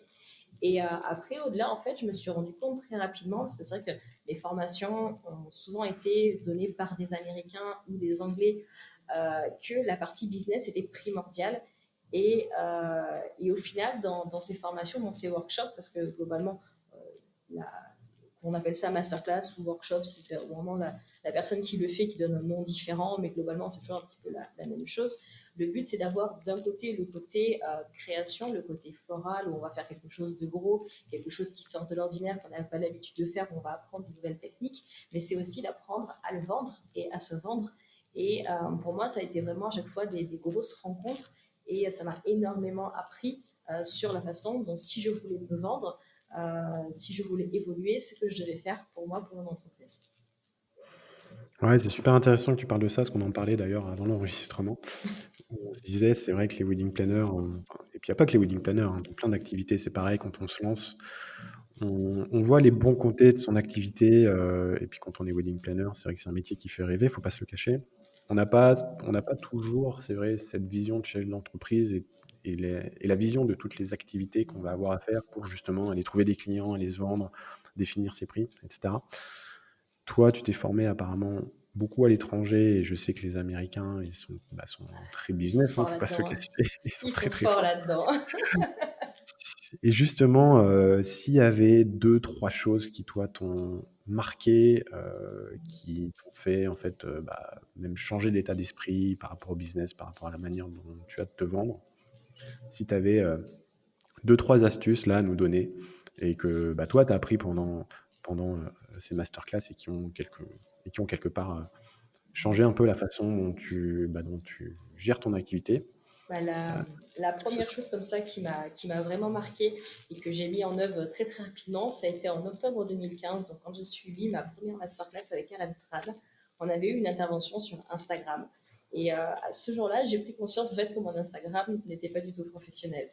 Et après, au-delà, en fait, je me suis rendu compte très rapidement, parce que c'est vrai que les formations ont souvent été données par des Américains ou des Anglais, que la partie business était primordiale. Et au final, dans ces formations, dans ces workshops, parce que globalement, la, on appelle ça masterclass ou workshop, c'est vraiment la personne qui le fait qui donne un nom différent, mais globalement, c'est toujours un petit peu la même chose. Le but, c'est d'avoir d'un côté le côté création, le côté floral, où on va faire quelque chose de gros, quelque chose qui sort de l'ordinaire, qu'on n'a pas l'habitude de faire, où on va apprendre de nouvelles techniques, mais c'est aussi d'apprendre à le vendre et à se vendre. Et pour moi, ça a été vraiment à chaque fois des grosses rencontres, et ça m'a énormément appris sur la façon dont, si je voulais me vendre, si je voulais évoluer, ce que je devais faire pour moi, pour mon entreprise. Ouais, c'est super intéressant que tu parles de ça, parce qu'on en parlait d'ailleurs avant l'enregistrement. On se disait, c'est vrai que les wedding planners, et puis il n'y a pas que les wedding planners, hein, dans plein d'activités, c'est pareil, quand on se lance, on voit les bons côtés de son activité, et puis quand on est wedding planner, c'est vrai que c'est un métier qui fait rêver, il ne faut pas se le cacher. On n'a pas toujours, c'est vrai, cette vision de chef d'entreprise et la vision de toutes les activités qu'on va avoir à faire pour justement aller trouver des clients, aller se vendre, définir ses prix, et cetera. Toi, tu t'es formé apparemment beaucoup à l'étranger et je sais que les Américains, sont très Ils sont business, hein, forts faut pas se là-dedans, cacher, hein. ils sont Ils très, sont très forts forts. là-dedans. Et justement, s'il y avait deux, trois choses qui, toi, t'ont marqué, qui t'ont fait, en fait, même changer d'état d'esprit par rapport au business, par rapport à la manière dont tu as de te vendre, si tu avais 2-3 astuces là à nous donner et que toi, tu as appris pendant ces masterclass et qui ont quelque part changé un peu la façon dont tu gères ton activité, Bah, la est-ce que ce première serait. chose comme ça qui m'a vraiment marqué et que j'ai mis en œuvre très très rapidement, ça a été en octobre 2015. Donc quand j'ai suivi ma première masterclass avec Alan Trad, on avait eu une intervention sur Instagram. Et à ce jour-là, j'ai pris conscience en fait que mon Instagram n'était pas du tout professionnel.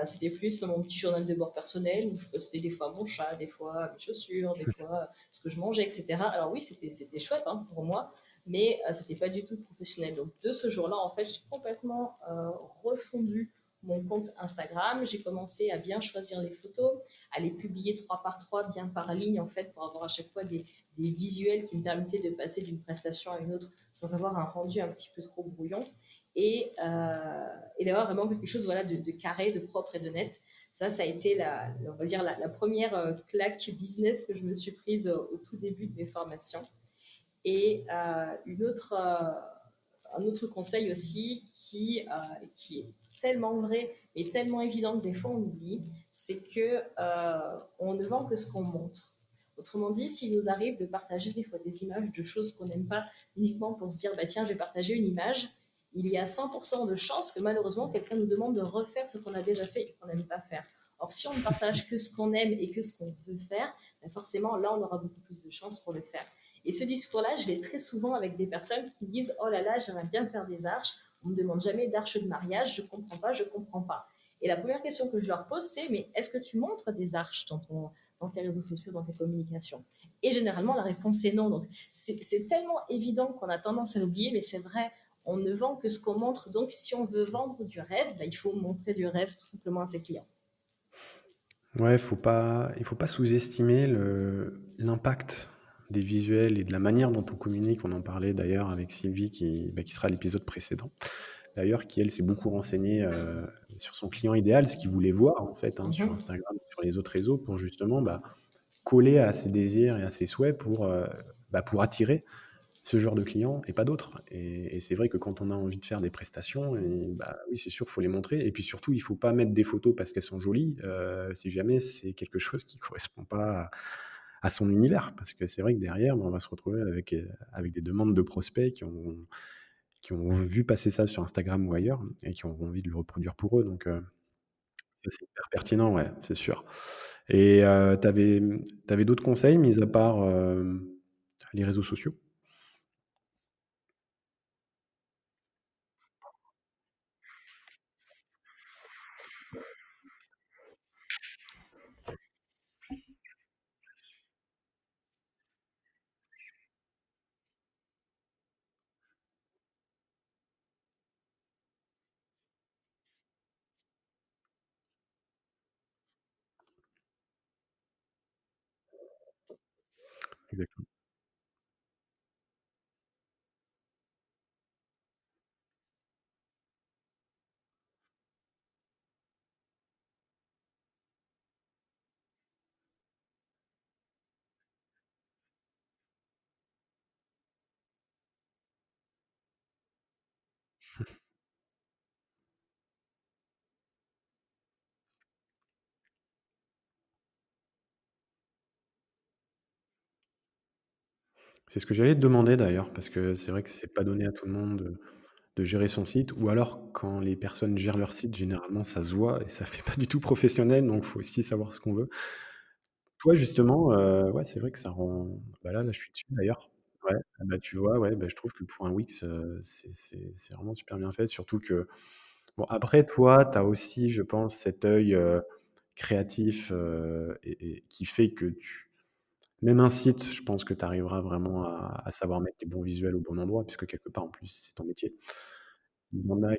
C'était plus mon petit journal de bord personnel où je postais des fois mon chat, des fois mes chaussures, des fois ce que je mangeais, etc. Alors oui, c'était chouette hein, pour moi, mais c'était pas du tout professionnel. Donc de ce jour-là, en fait, j'ai complètement refondu mon compte Instagram. J'ai commencé à bien choisir les photos, à les publier 3 par 3, bien par ligne, en fait, pour avoir à chaque fois des visuels qui me permettaient de passer d'une prestation à une autre sans avoir un rendu un petit peu trop brouillon. Et d'avoir vraiment quelque chose voilà, de carré, de propre et de net. Ça a été on va dire la première claque business que je me suis prise au tout début de mes formations. Et un autre conseil aussi qui est tellement vrai, mais tellement évident que des fois on oublie, c'est que on ne vend que ce qu'on montre. Autrement dit, s'il nous arrive de partager des fois des images de choses qu'on n'aime pas uniquement pour se dire, bah tiens, j'ai partagé une image, il y a 100% de chances que malheureusement quelqu'un nous demande de refaire ce qu'on a déjà fait et qu'on n'aime pas faire. Or, si on ne partage que ce qu'on aime et que ce qu'on veut faire, ben forcément, là, on aura beaucoup plus de chances pour le faire. Et ce discours-là, je l'ai très souvent avec des personnes qui me disent: oh là là, j'aimerais bien faire des arches. On ne me demande jamais d'arches de mariage. Je ne comprends pas, je ne comprends pas. Et la première question que je leur pose, c'est: mais est-ce que tu montres des arches dans tes réseaux sociaux, dans tes communications? Et généralement, la réponse est non. Donc, c'est tellement évident qu'on a tendance à l'oublier, mais c'est vrai. On ne vend que ce qu'on montre. Donc, si on veut vendre du rêve, il faut montrer du rêve tout simplement à ses clients. Ouais, il faut pas sous-estimer l'impact des visuels et de la manière dont on communique. On en parlait d'ailleurs avec Sylvie qui sera à l'épisode précédent. D'ailleurs, qui elle s'est beaucoup renseignée sur son client idéal, ce qu'il voulait voir en fait hein, sur Mhm. Instagram, sur les autres réseaux, pour justement coller à ses désirs et à ses souhaits pour attirer ce genre de client et pas d'autres. Et c'est vrai que quand on a envie de faire des prestations, oui, c'est sûr, il faut les montrer. Et puis surtout, il faut pas mettre des photos parce qu'elles sont jolies, si jamais c'est quelque chose qui correspond pas à son univers. Parce que c'est vrai que derrière, on va se retrouver avec des demandes de prospects qui ont vu passer ça sur Instagram ou ailleurs et qui ont envie de le reproduire pour eux. Donc, ça, c'est hyper pertinent, ouais, c'est sûr. Et tu avais d'autres conseils, mis à part les réseaux sociaux? Exactement. C'est ce que j'allais te demander d'ailleurs, parce que c'est vrai que c'est pas donné à tout le monde de gérer son site, ou alors quand les personnes gèrent leur site, généralement ça se voit et ça fait pas du tout professionnel, donc faut aussi savoir ce qu'on veut. Toi justement, ouais, c'est vrai que ça rend là, je suis dessus d'ailleurs. Ouais, tu vois, ouais, je trouve que pour un Wix, c'est vraiment super bien fait, surtout que bon après toi, tu as aussi je pense cet œil, créatif, et qui fait que tu même un site, je pense que tu arriveras vraiment à savoir mettre les bons visuels au bon endroit, puisque quelque part, en plus, c'est ton métier. Il y en a ouais,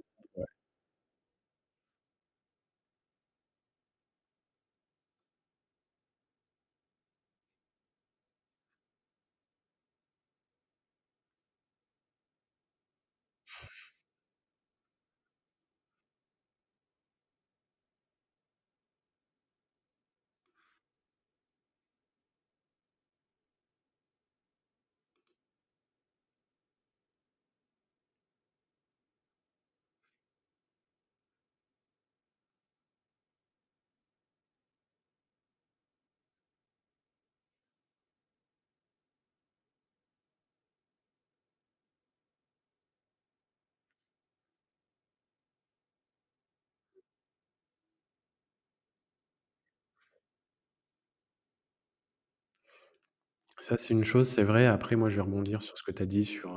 Ça, c'est une chose, c'est vrai. Après, moi, je vais rebondir sur ce que tu as dit sur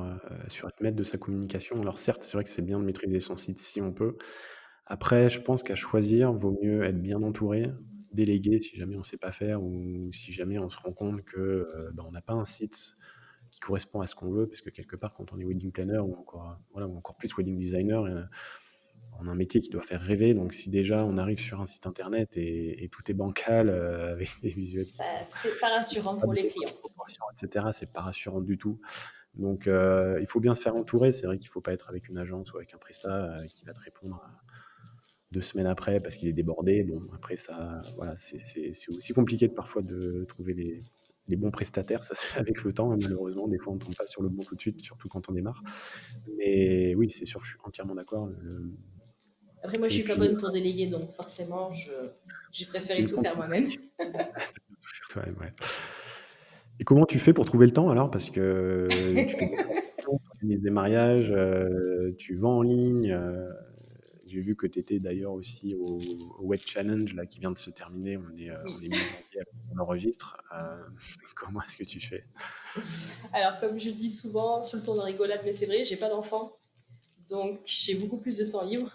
être maître de sa communication. Alors certes, c'est vrai que c'est bien de maîtriser son site si on peut. Après, je pense qu'à choisir, vaut mieux être bien entouré, déléguer si jamais on ne sait pas faire ou si jamais on se rend compte que, on n'a pas un site qui correspond à ce qu'on veut. Parce que quelque part, quand on est wedding planner ou encore, voilà, ou encore plus wedding designer, on a un métier qui doit faire rêver. Donc si déjà on arrive sur un site internet et tout est bancal, avec des visuels Ça, c'est pas qui sont rassurant pas pour beaux, les pas clients. de proportions, et cetera, c'est pas rassurant du tout. Donc il faut bien se faire entourer. C'est vrai qu'il faut pas être avec une agence ou avec un prestat, qui va te répondre, 2 semaines après parce qu'il est débordé. Bon, après ça, voilà, c'est aussi compliqué parfois de trouver les bons prestataires. Ça se fait avec le temps, hein, malheureusement. Des fois, on tombe pas sur le bon tout de suite, surtout quand on démarre. Mais oui, c'est sûr, je suis entièrement d'accord. Après, moi, je Et suis pas puis, bonne pour déléguer, donc forcément, j'ai tu préféré me tout faire confirmes, moi-même. tu peux tout faire toi-même, ouais. Et comment tu fais pour trouver le temps alors? Parce que tu fais des formations, tu organises des mariages, tu vends en ligne, j'ai vu que tu étais d'ailleurs aussi au Web Challenge là qui vient de se terminer. On Oui. est mi-janvier, on enregistre. Comment est-ce que tu fais? Alors, comme je dis souvent sur le ton de rigolade, mais c'est vrai, j'ai pas d'enfant, donc j'ai beaucoup plus de temps libre,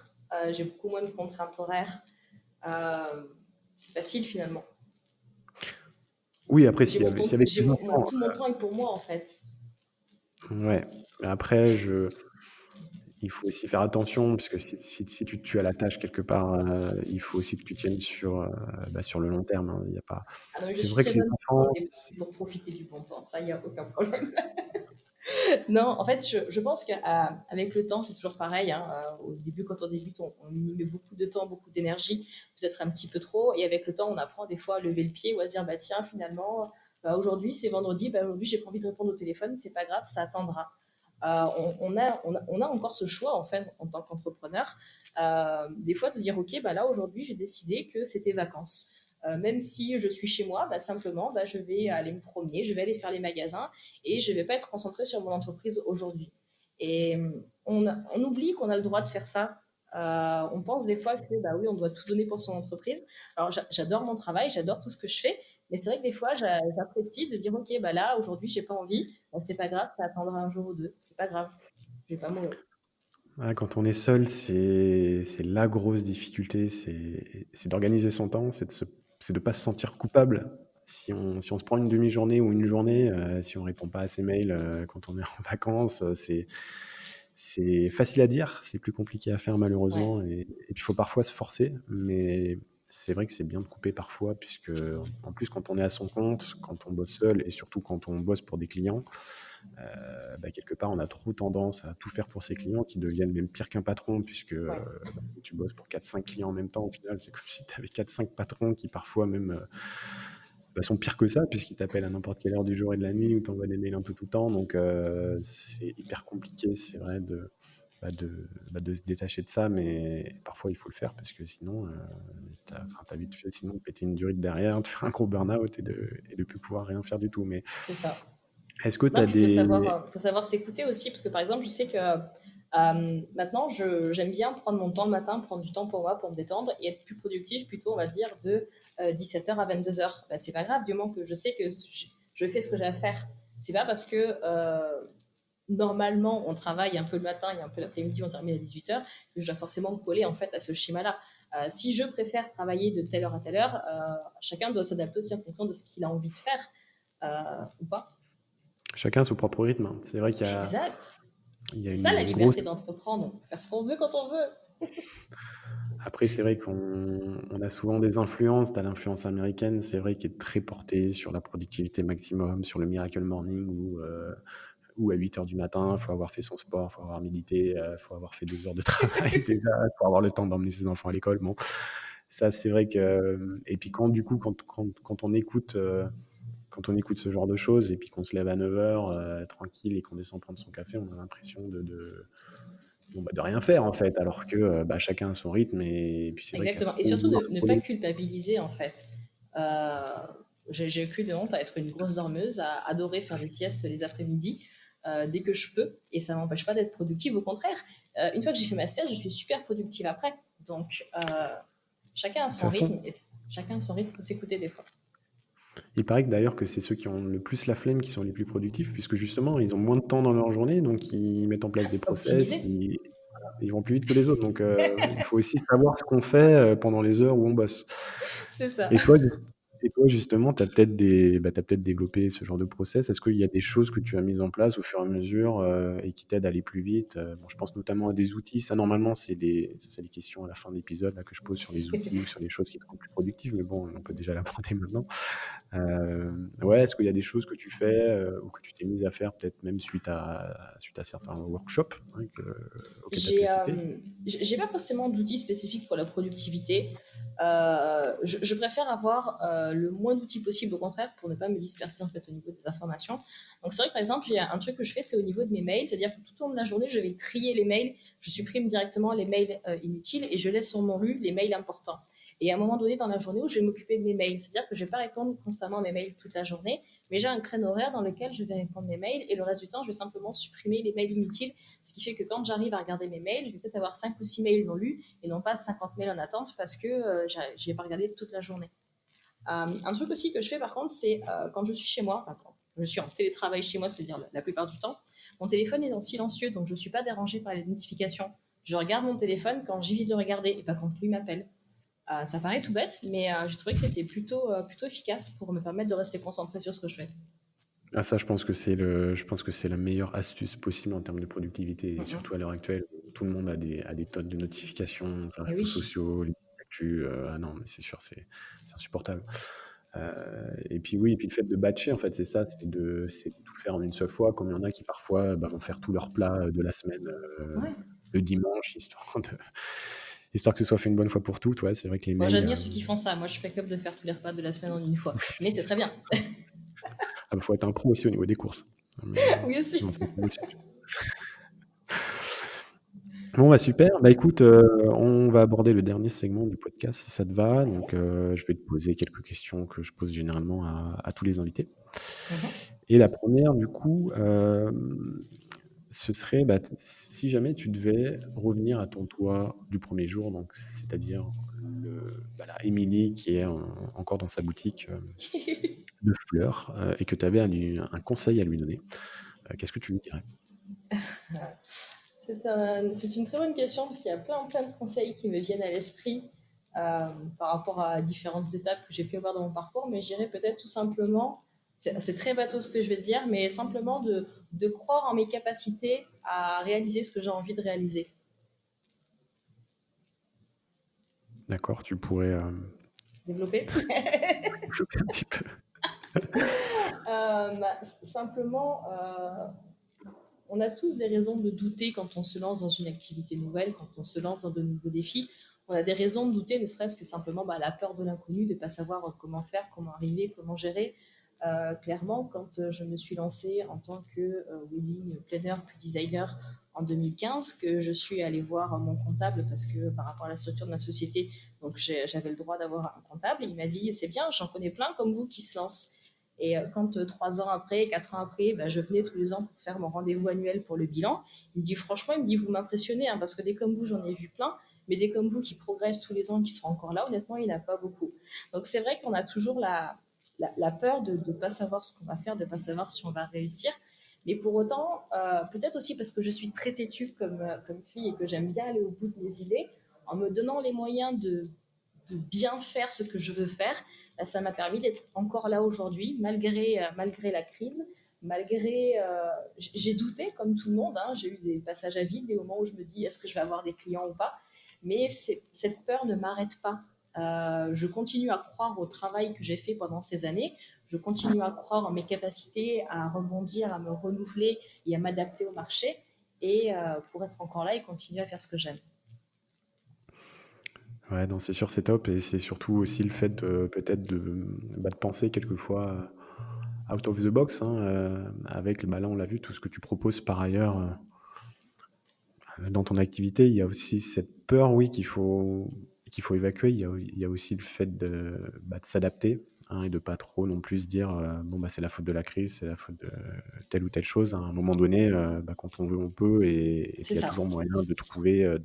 j'ai beaucoup moins de contraintes horaires. Euh, c'est facile finalement. Oui, après J'ai si avec les enfants, tout mon temps est pour moi en fait. ouais. Mais après il faut aussi faire attention puisque si tu te tues à la tâche quelque part, il faut aussi que tu tiennes sur le long terme, hein. Il y a pas Ah non, mais je C'est suis vrai très que les bonne enfants, pour profiter du bon temps, ça, il n'y a aucun problème. Non, en fait, je pense qu'avec le temps, c'est toujours pareil, hein. Au début, quand on débute, on y met beaucoup de temps, beaucoup d'énergie, peut-être un petit peu trop. Et avec le temps, on apprend des fois à lever le pied ou à se dire, bah tiens, finalement, bah, aujourd'hui, c'est vendredi, bah, aujourd'hui, j'ai pas envie de répondre au téléphone, c'est pas grave, ça attendra. On a encore ce choix, en fait, en tant qu'entrepreneur, des fois de dire, OK, bah là, aujourd'hui, j'ai décidé que c'était vacances. Même si je suis chez moi, bah, simplement, bah, je vais aller me promener, je vais aller faire les magasins et je ne vais pas être concentrée sur mon entreprise aujourd'hui. Et on oublie qu'on a le droit de faire ça. On pense des fois que bah oui, on doit tout donner pour son entreprise. Alors j'adore mon travail, j'adore tout ce que je fais, mais c'est vrai que des fois j'apprécie de dire ok bah là aujourd'hui j'ai pas envie, bah, c'est pas grave, ça attendra un jour ou deux, c'est pas grave, je vais pas mourir. ouais, quand on est seul, c'est la grosse difficulté, c'est d'organiser son temps, c'est de pas se sentir coupable. Si on se prend une demi-journée ou une journée, si on répond pas à ses mails, quand on est en vacances, c'est facile à dire, c'est plus compliqué à faire Ouais, malheureusement et puis il faut parfois se forcer, mais c'est vrai que c'est bien de couper parfois puisque, en plus quand on est à son compte, quand on bosse seul et surtout quand on bosse pour des clients, quelque part, on a trop tendance à tout faire pour ses clients qui deviennent même pire qu'un patron puisque, ouais, tu bosses pour 4-5 clients en même temps. Au final, c'est comme si tu avais 4-5 patrons qui parfois même, sont pires que ça puisqu'ils t'appellent à n'importe quelle heure du jour et de la nuit ou t'envoient des mails un peu tout le temps. Donc c'est hyper compliqué, c'est vrai de se détacher de ça, mais parfois il faut le faire parce que sinon, tu vite fait sinon de péter une durite derrière, de faire un gros burn-out et de plus pouvoir rien faire du tout. Mais c'est ça. est-ce que tu Non, as puis des faut savoir s'écouter aussi, parce que par exemple, je sais que maintenant, j'aime bien prendre mon temps le matin, prendre du temps pour moi, pour me détendre et être plus productif, plutôt, on va dire, de 17h à 22h. Ben, c'est pas grave, du moment que je sais que je fais ce que j'ai à faire. C'est pas parce que normalement, on travaille un peu le matin et un peu l'après-midi, on termine à 18h, que je dois forcément me coller en fait à ce schéma-là. Si je préfère travailler de telle heure à telle heure, chacun doit s'adapter aussi en fonction de ce qu'il a envie de faire ou pas. Chacun son propre rythme, hein. C'est vrai qu'il y a Exact. il y a C'est ça la une grosse liberté d'entreprendre. Faire ce qu'on veut quand on veut. après c'est vrai qu'on a souvent des influences. Tu as l'influence américaine, c'est vrai, qui est très portée sur la productivité maximum, sur le miracle morning où à 8 heures du matin, il faut avoir fait son sport, il faut avoir médité, faut avoir fait 2 heures de travail déjà, faut avoir le temps d'emmener ses enfants à l'école. Bon, ça c'est vrai que et puis quand du coup, quand on écoute ce genre de choses et puis qu'on se lève à 9h, tranquille et qu'on descend prendre son café, on a l'impression de rien faire en fait, alors que chacun a son rythme et puis c'est vrai qu'à Exactement. Et trop surtout, vouloir ne pas coller. culpabiliser, en fait. Euh, j'ai aucune de honte à être une grosse dormeuse, à adorer faire des siestes les après-midi dès que je peux. Et ça ne m'empêche pas d'être productive. Au contraire, une fois que j'ai fait ma sieste, je suis super productive après. Donc, chacun a De toute son façon, rythme. Et chacun a son rythme pour s'écouter des fois. Il paraît que d'ailleurs que c'est ceux qui ont le plus la flemme qui sont les plus productifs, puisque justement, ils ont moins de temps dans leur journée, donc ils mettent en place des process, Optimiser, ils vont plus vite que les autres. Donc, il faut aussi savoir ce qu'on fait pendant les heures où on bosse. c'est ça. Et toi, justement, tu as peut-être t'as peut-être développé ce genre de process. Est-ce qu'il y a des choses que tu as mises en place au fur et à mesure et qui t'aident à aller plus vite? Bon, je pense notamment à des outils. Ça, normalement, c'est les questions à la fin de l'épisode là, que je pose sur les outils ou sur les choses qui te rendent plus productif. Mais bon, on peut déjà l'aborder maintenant. Ouais, est-ce qu'il y a des choses que tu fais ou que tu t'es mise à faire, peut-être même suite à certains workshops auxquels tu as pu J'ai assister? j'ai pas forcément d'outils spécifiques pour la productivité. Je préfère avoir le moins d'outils possible, au contraire, pour ne pas me disperser en fait au niveau des informations. Donc c'est vrai que par exemple, il y a un truc que je fais, c'est au niveau de mes mails, c'est-à-dire que tout au long de la journée, je vais trier les mails, je supprime directement les mails inutiles et je laisse sur mon lu les mails importants. Et à un moment donné dans la journée où je vais m'occuper de mes mails, c'est-à-dire que je vais pas répondre constamment à mes mails toute la journée, mais j'ai un créneau horaire dans lequel je vais répondre mes mails et le reste du temps, je vais simplement supprimer les mails inutiles, ce qui fait que quand j'arrive à regarder mes mails, je vais peut-être avoir 5 ou 6 mails non lus et non pas 50 mails en attente parce que je n'ai pas regardé toute la journée. Un truc aussi que je fais par contre, c'est quand je suis chez moi, enfin, quand je suis en télétravail chez moi, c'est-à-dire la plupart du temps, mon téléphone est en silencieux, donc je ne suis pas dérangée par les notifications. Je regarde mon téléphone quand j'ai envie de le regarder et pas quand lui m'appelle. Ça paraît tout bête, mais j'ai trouvé que c'était plutôt efficace pour me permettre de rester concentrée sur ce que je fais. Ah ça, je pense que c'est la meilleure astuce possible en termes de productivité et Mm-mm. surtout à l'heure actuelle où tout le monde a des tonnes de notifications, enfin, Et réseaux oui, sociaux, les actus, ah non, mais c'est sûr, c'est insupportable. Et puis oui, et puis le fait de batcher, en fait, c'est ça, c'est de tout faire en une seule fois, comme il y en a qui parfois, bah, vont faire tous leurs plats, de la semaine, ouais. le dimanche, histoire que ce soit fait une bonne fois pour toutes. Ouais, c'est vrai que les Moi, mails, j'admire ceux qui font ça. Moi, je suis pas capable de faire tous les repas de la semaine en une fois. Mais c'est c'est très sûr. bien. Ah bah, faut être un pro aussi au niveau des courses. Mais Oui non, aussi. ça, c'est autre. Bon, bah, super. Bah, écoute, on va aborder le dernier segment du podcast si ça te va. Donc, Ok. je vais te poser quelques questions que je pose généralement à tous les invités. Mhm. Et la première, du coup, ce serait, bah, si jamais tu devais revenir à ton toi du premier jour, donc c'est-à-dire bah, la Émilie qui est encore dans sa boutique de fleurs et que tu avais un conseil à lui donner, qu'est-ce que tu lui dirais? C'est une très bonne question parce qu'il y a plein de conseils qui me viennent à l'esprit par rapport à différentes étapes que j'ai pu avoir dans mon parcours, mais je dirais peut-être tout simplement, c'est très bateau ce que je vais dire, mais simplement de croire en mes capacités à réaliser ce que j'ai envie de réaliser. D'accord, tu pourrais Développer. développer un petit peu. Simplement, on a tous des raisons de douter quand on se lance dans une activité nouvelle, quand on se lance dans de nouveaux défis. On a des raisons de douter, ne serait-ce que simplement la peur de l'inconnu, de ne pas savoir comment faire, comment arriver, comment gérer. Clairement, quand je me suis lancée en tant que wedding planner puis designer en 2015, que je suis allée voir mon comptable parce que par rapport à la structure de ma société, donc j'avais le droit d'avoir un comptable, et il m'a dit c'est bien, j'en connais plein comme vous qui se lancent. Et quand 3 ans après, 4 ans après, ben, je venais tous les ans pour faire mon rendez-vous annuel pour le bilan, il me dit franchement, il me dit vous m'impressionnez hein, parce que des comme vous, j'en ai vu plein, mais des comme vous qui progressent tous les ans, qui sont encore là, honnêtement, il n'y en a pas beaucoup. Donc c'est vrai qu'on a toujours la peur de ne pas savoir ce qu'on va faire, de ne pas savoir si on va réussir. Mais pour autant, peut-être aussi parce que je suis très têtue comme fille et que j'aime bien aller au bout de mes idées, en me donnant les moyens de bien faire ce que je veux faire, ça m'a permis d'être encore là aujourd'hui, malgré la crise, malgré. J'ai douté comme tout le monde, hein, j'ai eu des passages à vide, des moments où je me dis est-ce que je vais avoir des clients ou pas, mais cette peur ne m'arrête pas. Je continue à croire au travail que j'ai fait pendant ces années. Je continue à croire en mes capacités à rebondir, à me renouveler et à m'adapter au marché et pour être encore là et continuer à faire ce que j'aime. Ouais, non, c'est sûr, c'est top et c'est surtout aussi le fait de peut-être de penser quelquefois out of the box, hein, avec, bah, là, on l'a vu, tout ce que tu proposes par ailleurs, dans ton activité. Il y a aussi cette peur, oui, qu'il faut évacuer. Il y a aussi le fait de s'adapter, hein, et de pas trop non plus se dire, «Bon, bah, c'est la faute de la crise, c'est la faute de telle ou telle chose». À un moment donné, bah, quand on veut, on peut et C'est puis il y a ça. toujours moyen de trouver,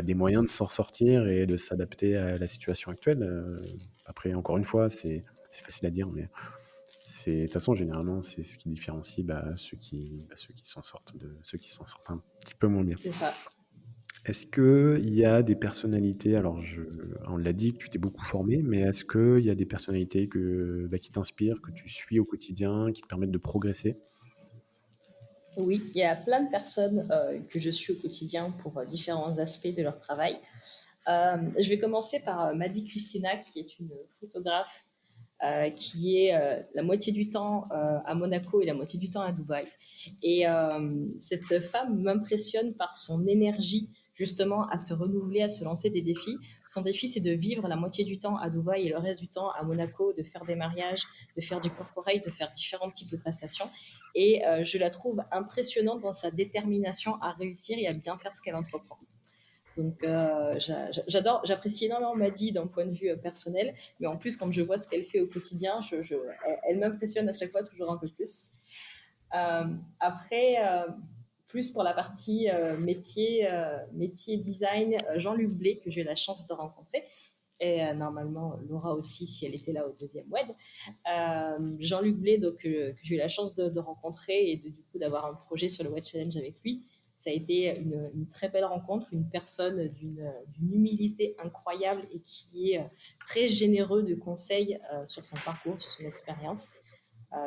des moyens de s'en sortir et de s'adapter à la situation actuelle. Après, encore une fois, c'est facile à dire, mais de toute façon, généralement, c'est ce qui différencie ceux qui s'en sortent de ceux qui s'en sortent un petit peu moins bien. C'est ça. Est-ce qu'il y a des personnalités, alors on l'a dit que tu t'es beaucoup formé, mais est-ce qu'il y a des personnalités qui t'inspirent, que tu suis au quotidien, qui te permettent de progresser? Oui, il y a plein de personnes que je suis au quotidien pour différents aspects de leur travail. Je vais commencer par Madi Christina, qui est une photographe qui est la moitié du temps à Monaco et la moitié du temps à Dubaï. Et cette femme m'impressionne par son énergie justement à se renouveler, à se lancer des défis. Son défi, c'est de vivre la moitié du temps à Dubaï et le reste du temps à Monaco, de faire des mariages, de faire du corporate, de faire différents types de prestations. Et je la trouve impressionnante dans sa détermination à réussir et à bien faire ce qu'elle entreprend. Donc, j'adore, j'apprécie énormément Maddy d'un point de vue personnel, mais en plus, quand je vois ce qu'elle fait au quotidien, elle m'impressionne à chaque fois toujours un peu plus. Après, plus pour la partie métier design, Jean-Luc Blé, que j'ai eu la chance de rencontrer, et normalement Laura aussi, si elle était là au deuxième web. Jean-Luc Blé, donc, que j'ai eu la chance de rencontrer et du coup d'avoir un projet sur le Web Challenge avec lui. Ça a été une très belle rencontre, une personne d'une humilité incroyable et qui est très généreux de conseils sur son parcours, sur son expérience.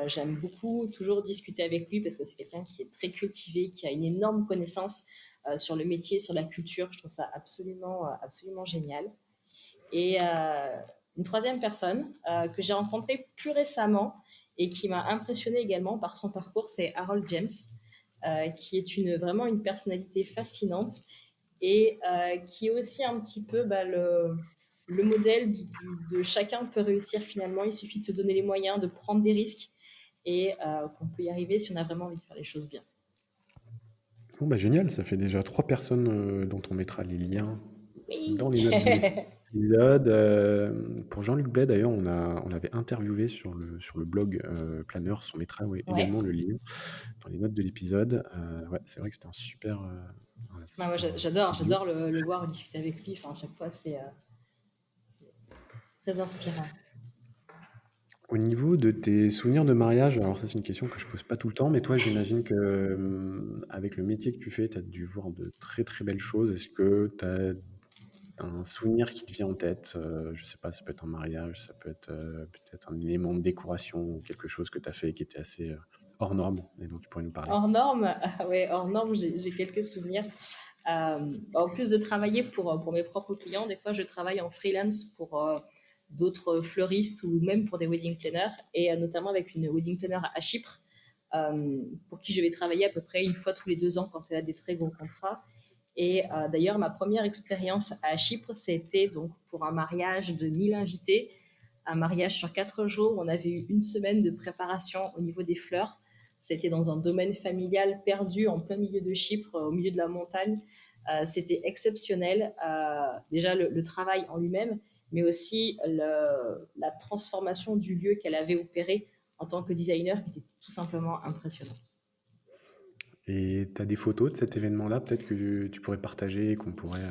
J'aime beaucoup toujours discuter avec lui parce que c'est quelqu'un qui est très cultivé, qui a une énorme connaissance sur le métier, sur la culture. Je trouve ça absolument génial. Et une troisième personne que j'ai rencontrée plus récemment et qui m'a impressionnée également par son parcours, c'est Harold James, qui est vraiment une personnalité fascinante et qui est aussi un petit peu le modèle de chacun peut réussir finalement. Il suffit de se donner les moyens, de prendre des risques et qu'on peut y arriver si on a vraiment envie de faire les choses bien. Bon, bah génial, ça fait déjà 3 personnes dont on mettra les liens Oui. dans les notes de l'épisode. Pour Jean-Luc Blay, d'ailleurs, on l'avait interviewé sur le blog Planners. On mettra Ouais. également le lien dans les notes de l'épisode. Ouais, c'est vrai que c'était un super, Bah, moi, interview. j'adore le voir discuter avec lui. Enfin, à chaque fois, c'est très inspirant. Au niveau de tes souvenirs de mariage, alors ça c'est une question que je pose pas tout le temps, mais toi j'imagine que avec le métier que tu fais, tu as dû voir de très très belles choses. Est-ce que tu as un souvenir qui te vient en tête? Je sais pas, ça peut être un mariage, ça peut être peut-être un élément de décoration ou quelque chose que tu as fait qui était assez hors norme et dont tu pourrais nous parler. Hors norme, ouais, hors norme, j'ai quelques souvenirs. En plus de travailler pour mes propres clients, des fois je travaille en freelance pour d'autres fleuristes ou même pour des wedding planners, et notamment avec une wedding planner à Chypre, pour qui je vais travailler à peu près une fois tous les 2 ans quand elle a des très gros contrats. Et d'ailleurs, ma première expérience à Chypre, c'était donc pour un mariage de 1000 invités, un mariage sur 4 jours. On avait eu une semaine de préparation au niveau des fleurs. C'était dans un domaine familial perdu en plein milieu de Chypre, au milieu de la montagne. C'était exceptionnel. Déjà, le travail en lui-même, mais aussi la transformation du lieu qu'elle avait opéré en tant que designer, qui était tout simplement impressionnante. Et tu as des photos de cet événement-là, peut-être que tu pourrais partager et qu'on pourrait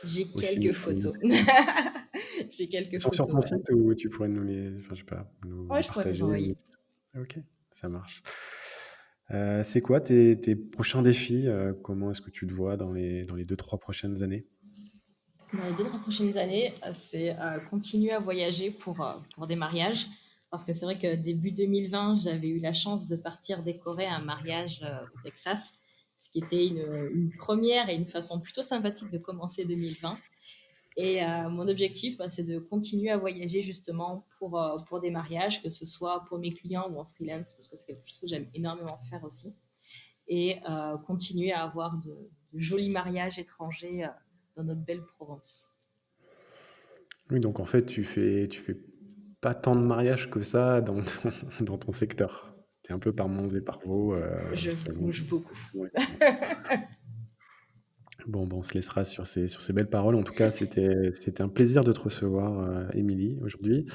J'ai aussi quelques mettre en photos. note. J'ai quelques Ils sont sur photos, ton ouais. site ou tu pourrais nous les, enfin, je sais pas, nous Ouais, les je pourrais vous partager? envoyer. Ok, ça marche. C'est quoi tes prochains défis? Comment est-ce que tu te vois dans les 2-3 prochaines années? Dans les 2, 3 prochaines années, c'est continuer à voyager pour des mariages. Parce que c'est vrai que début 2020, j'avais eu la chance de partir décorer un mariage au Texas, ce qui était une première et une façon plutôt sympathique de commencer 2020. Et mon objectif, c'est de continuer à voyager justement pour des mariages, que ce soit pour mes clients ou en freelance, parce que c'est quelque chose que j'aime énormément faire aussi. Et continuer à avoir de jolis mariages étrangers dans notre belle Provence. Oui, donc en fait, tu fais pas tant de mariages que ça dans ton dans ton secteur. Tu es un peu par Monts et par Vaux, Je selon bouge beaucoup. selon les moments. Bon, on se laissera sur ces belles paroles. En tout cas, c'était un plaisir de te recevoir, Émilie, aujourd'hui.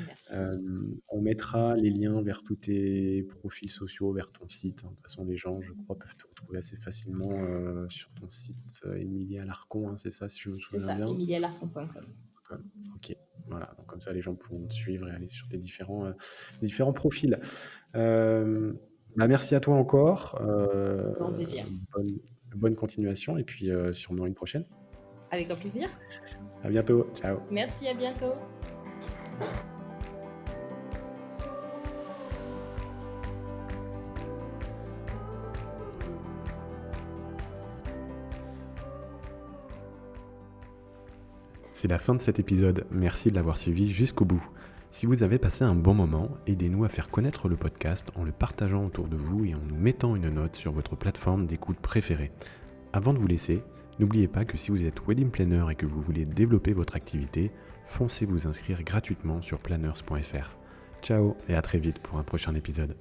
Merci. On mettra les liens vers tous tes profils sociaux, vers ton site, hein. De toute façon, les gens, je crois, peuvent te retrouver assez facilement, sur ton site, Émilie Alarcon, hein, c'est ça, si je me C'est souviens ça, bien? emilialarcon.com. OK. Voilà, donc comme ça, les gens pourront te suivre et aller sur tes différents profils. Merci à toi encore. Grand plaisir. Bonne, bonne continuation et puis sûrement une prochaine. Avec grand plaisir. À bientôt. Ciao. Merci, à bientôt. C'est la fin de cet épisode. Merci de l'avoir suivi jusqu'au bout. Si vous avez passé un bon moment, aidez-nous à faire connaître le podcast en le partageant autour de vous et en nous mettant une note sur votre plateforme d'écoute préférée. Avant de vous laisser, n'oubliez pas que si vous êtes wedding planner et que vous voulez développer votre activité, foncez vous inscrire gratuitement sur planners.fr. Ciao et à très vite pour un prochain épisode.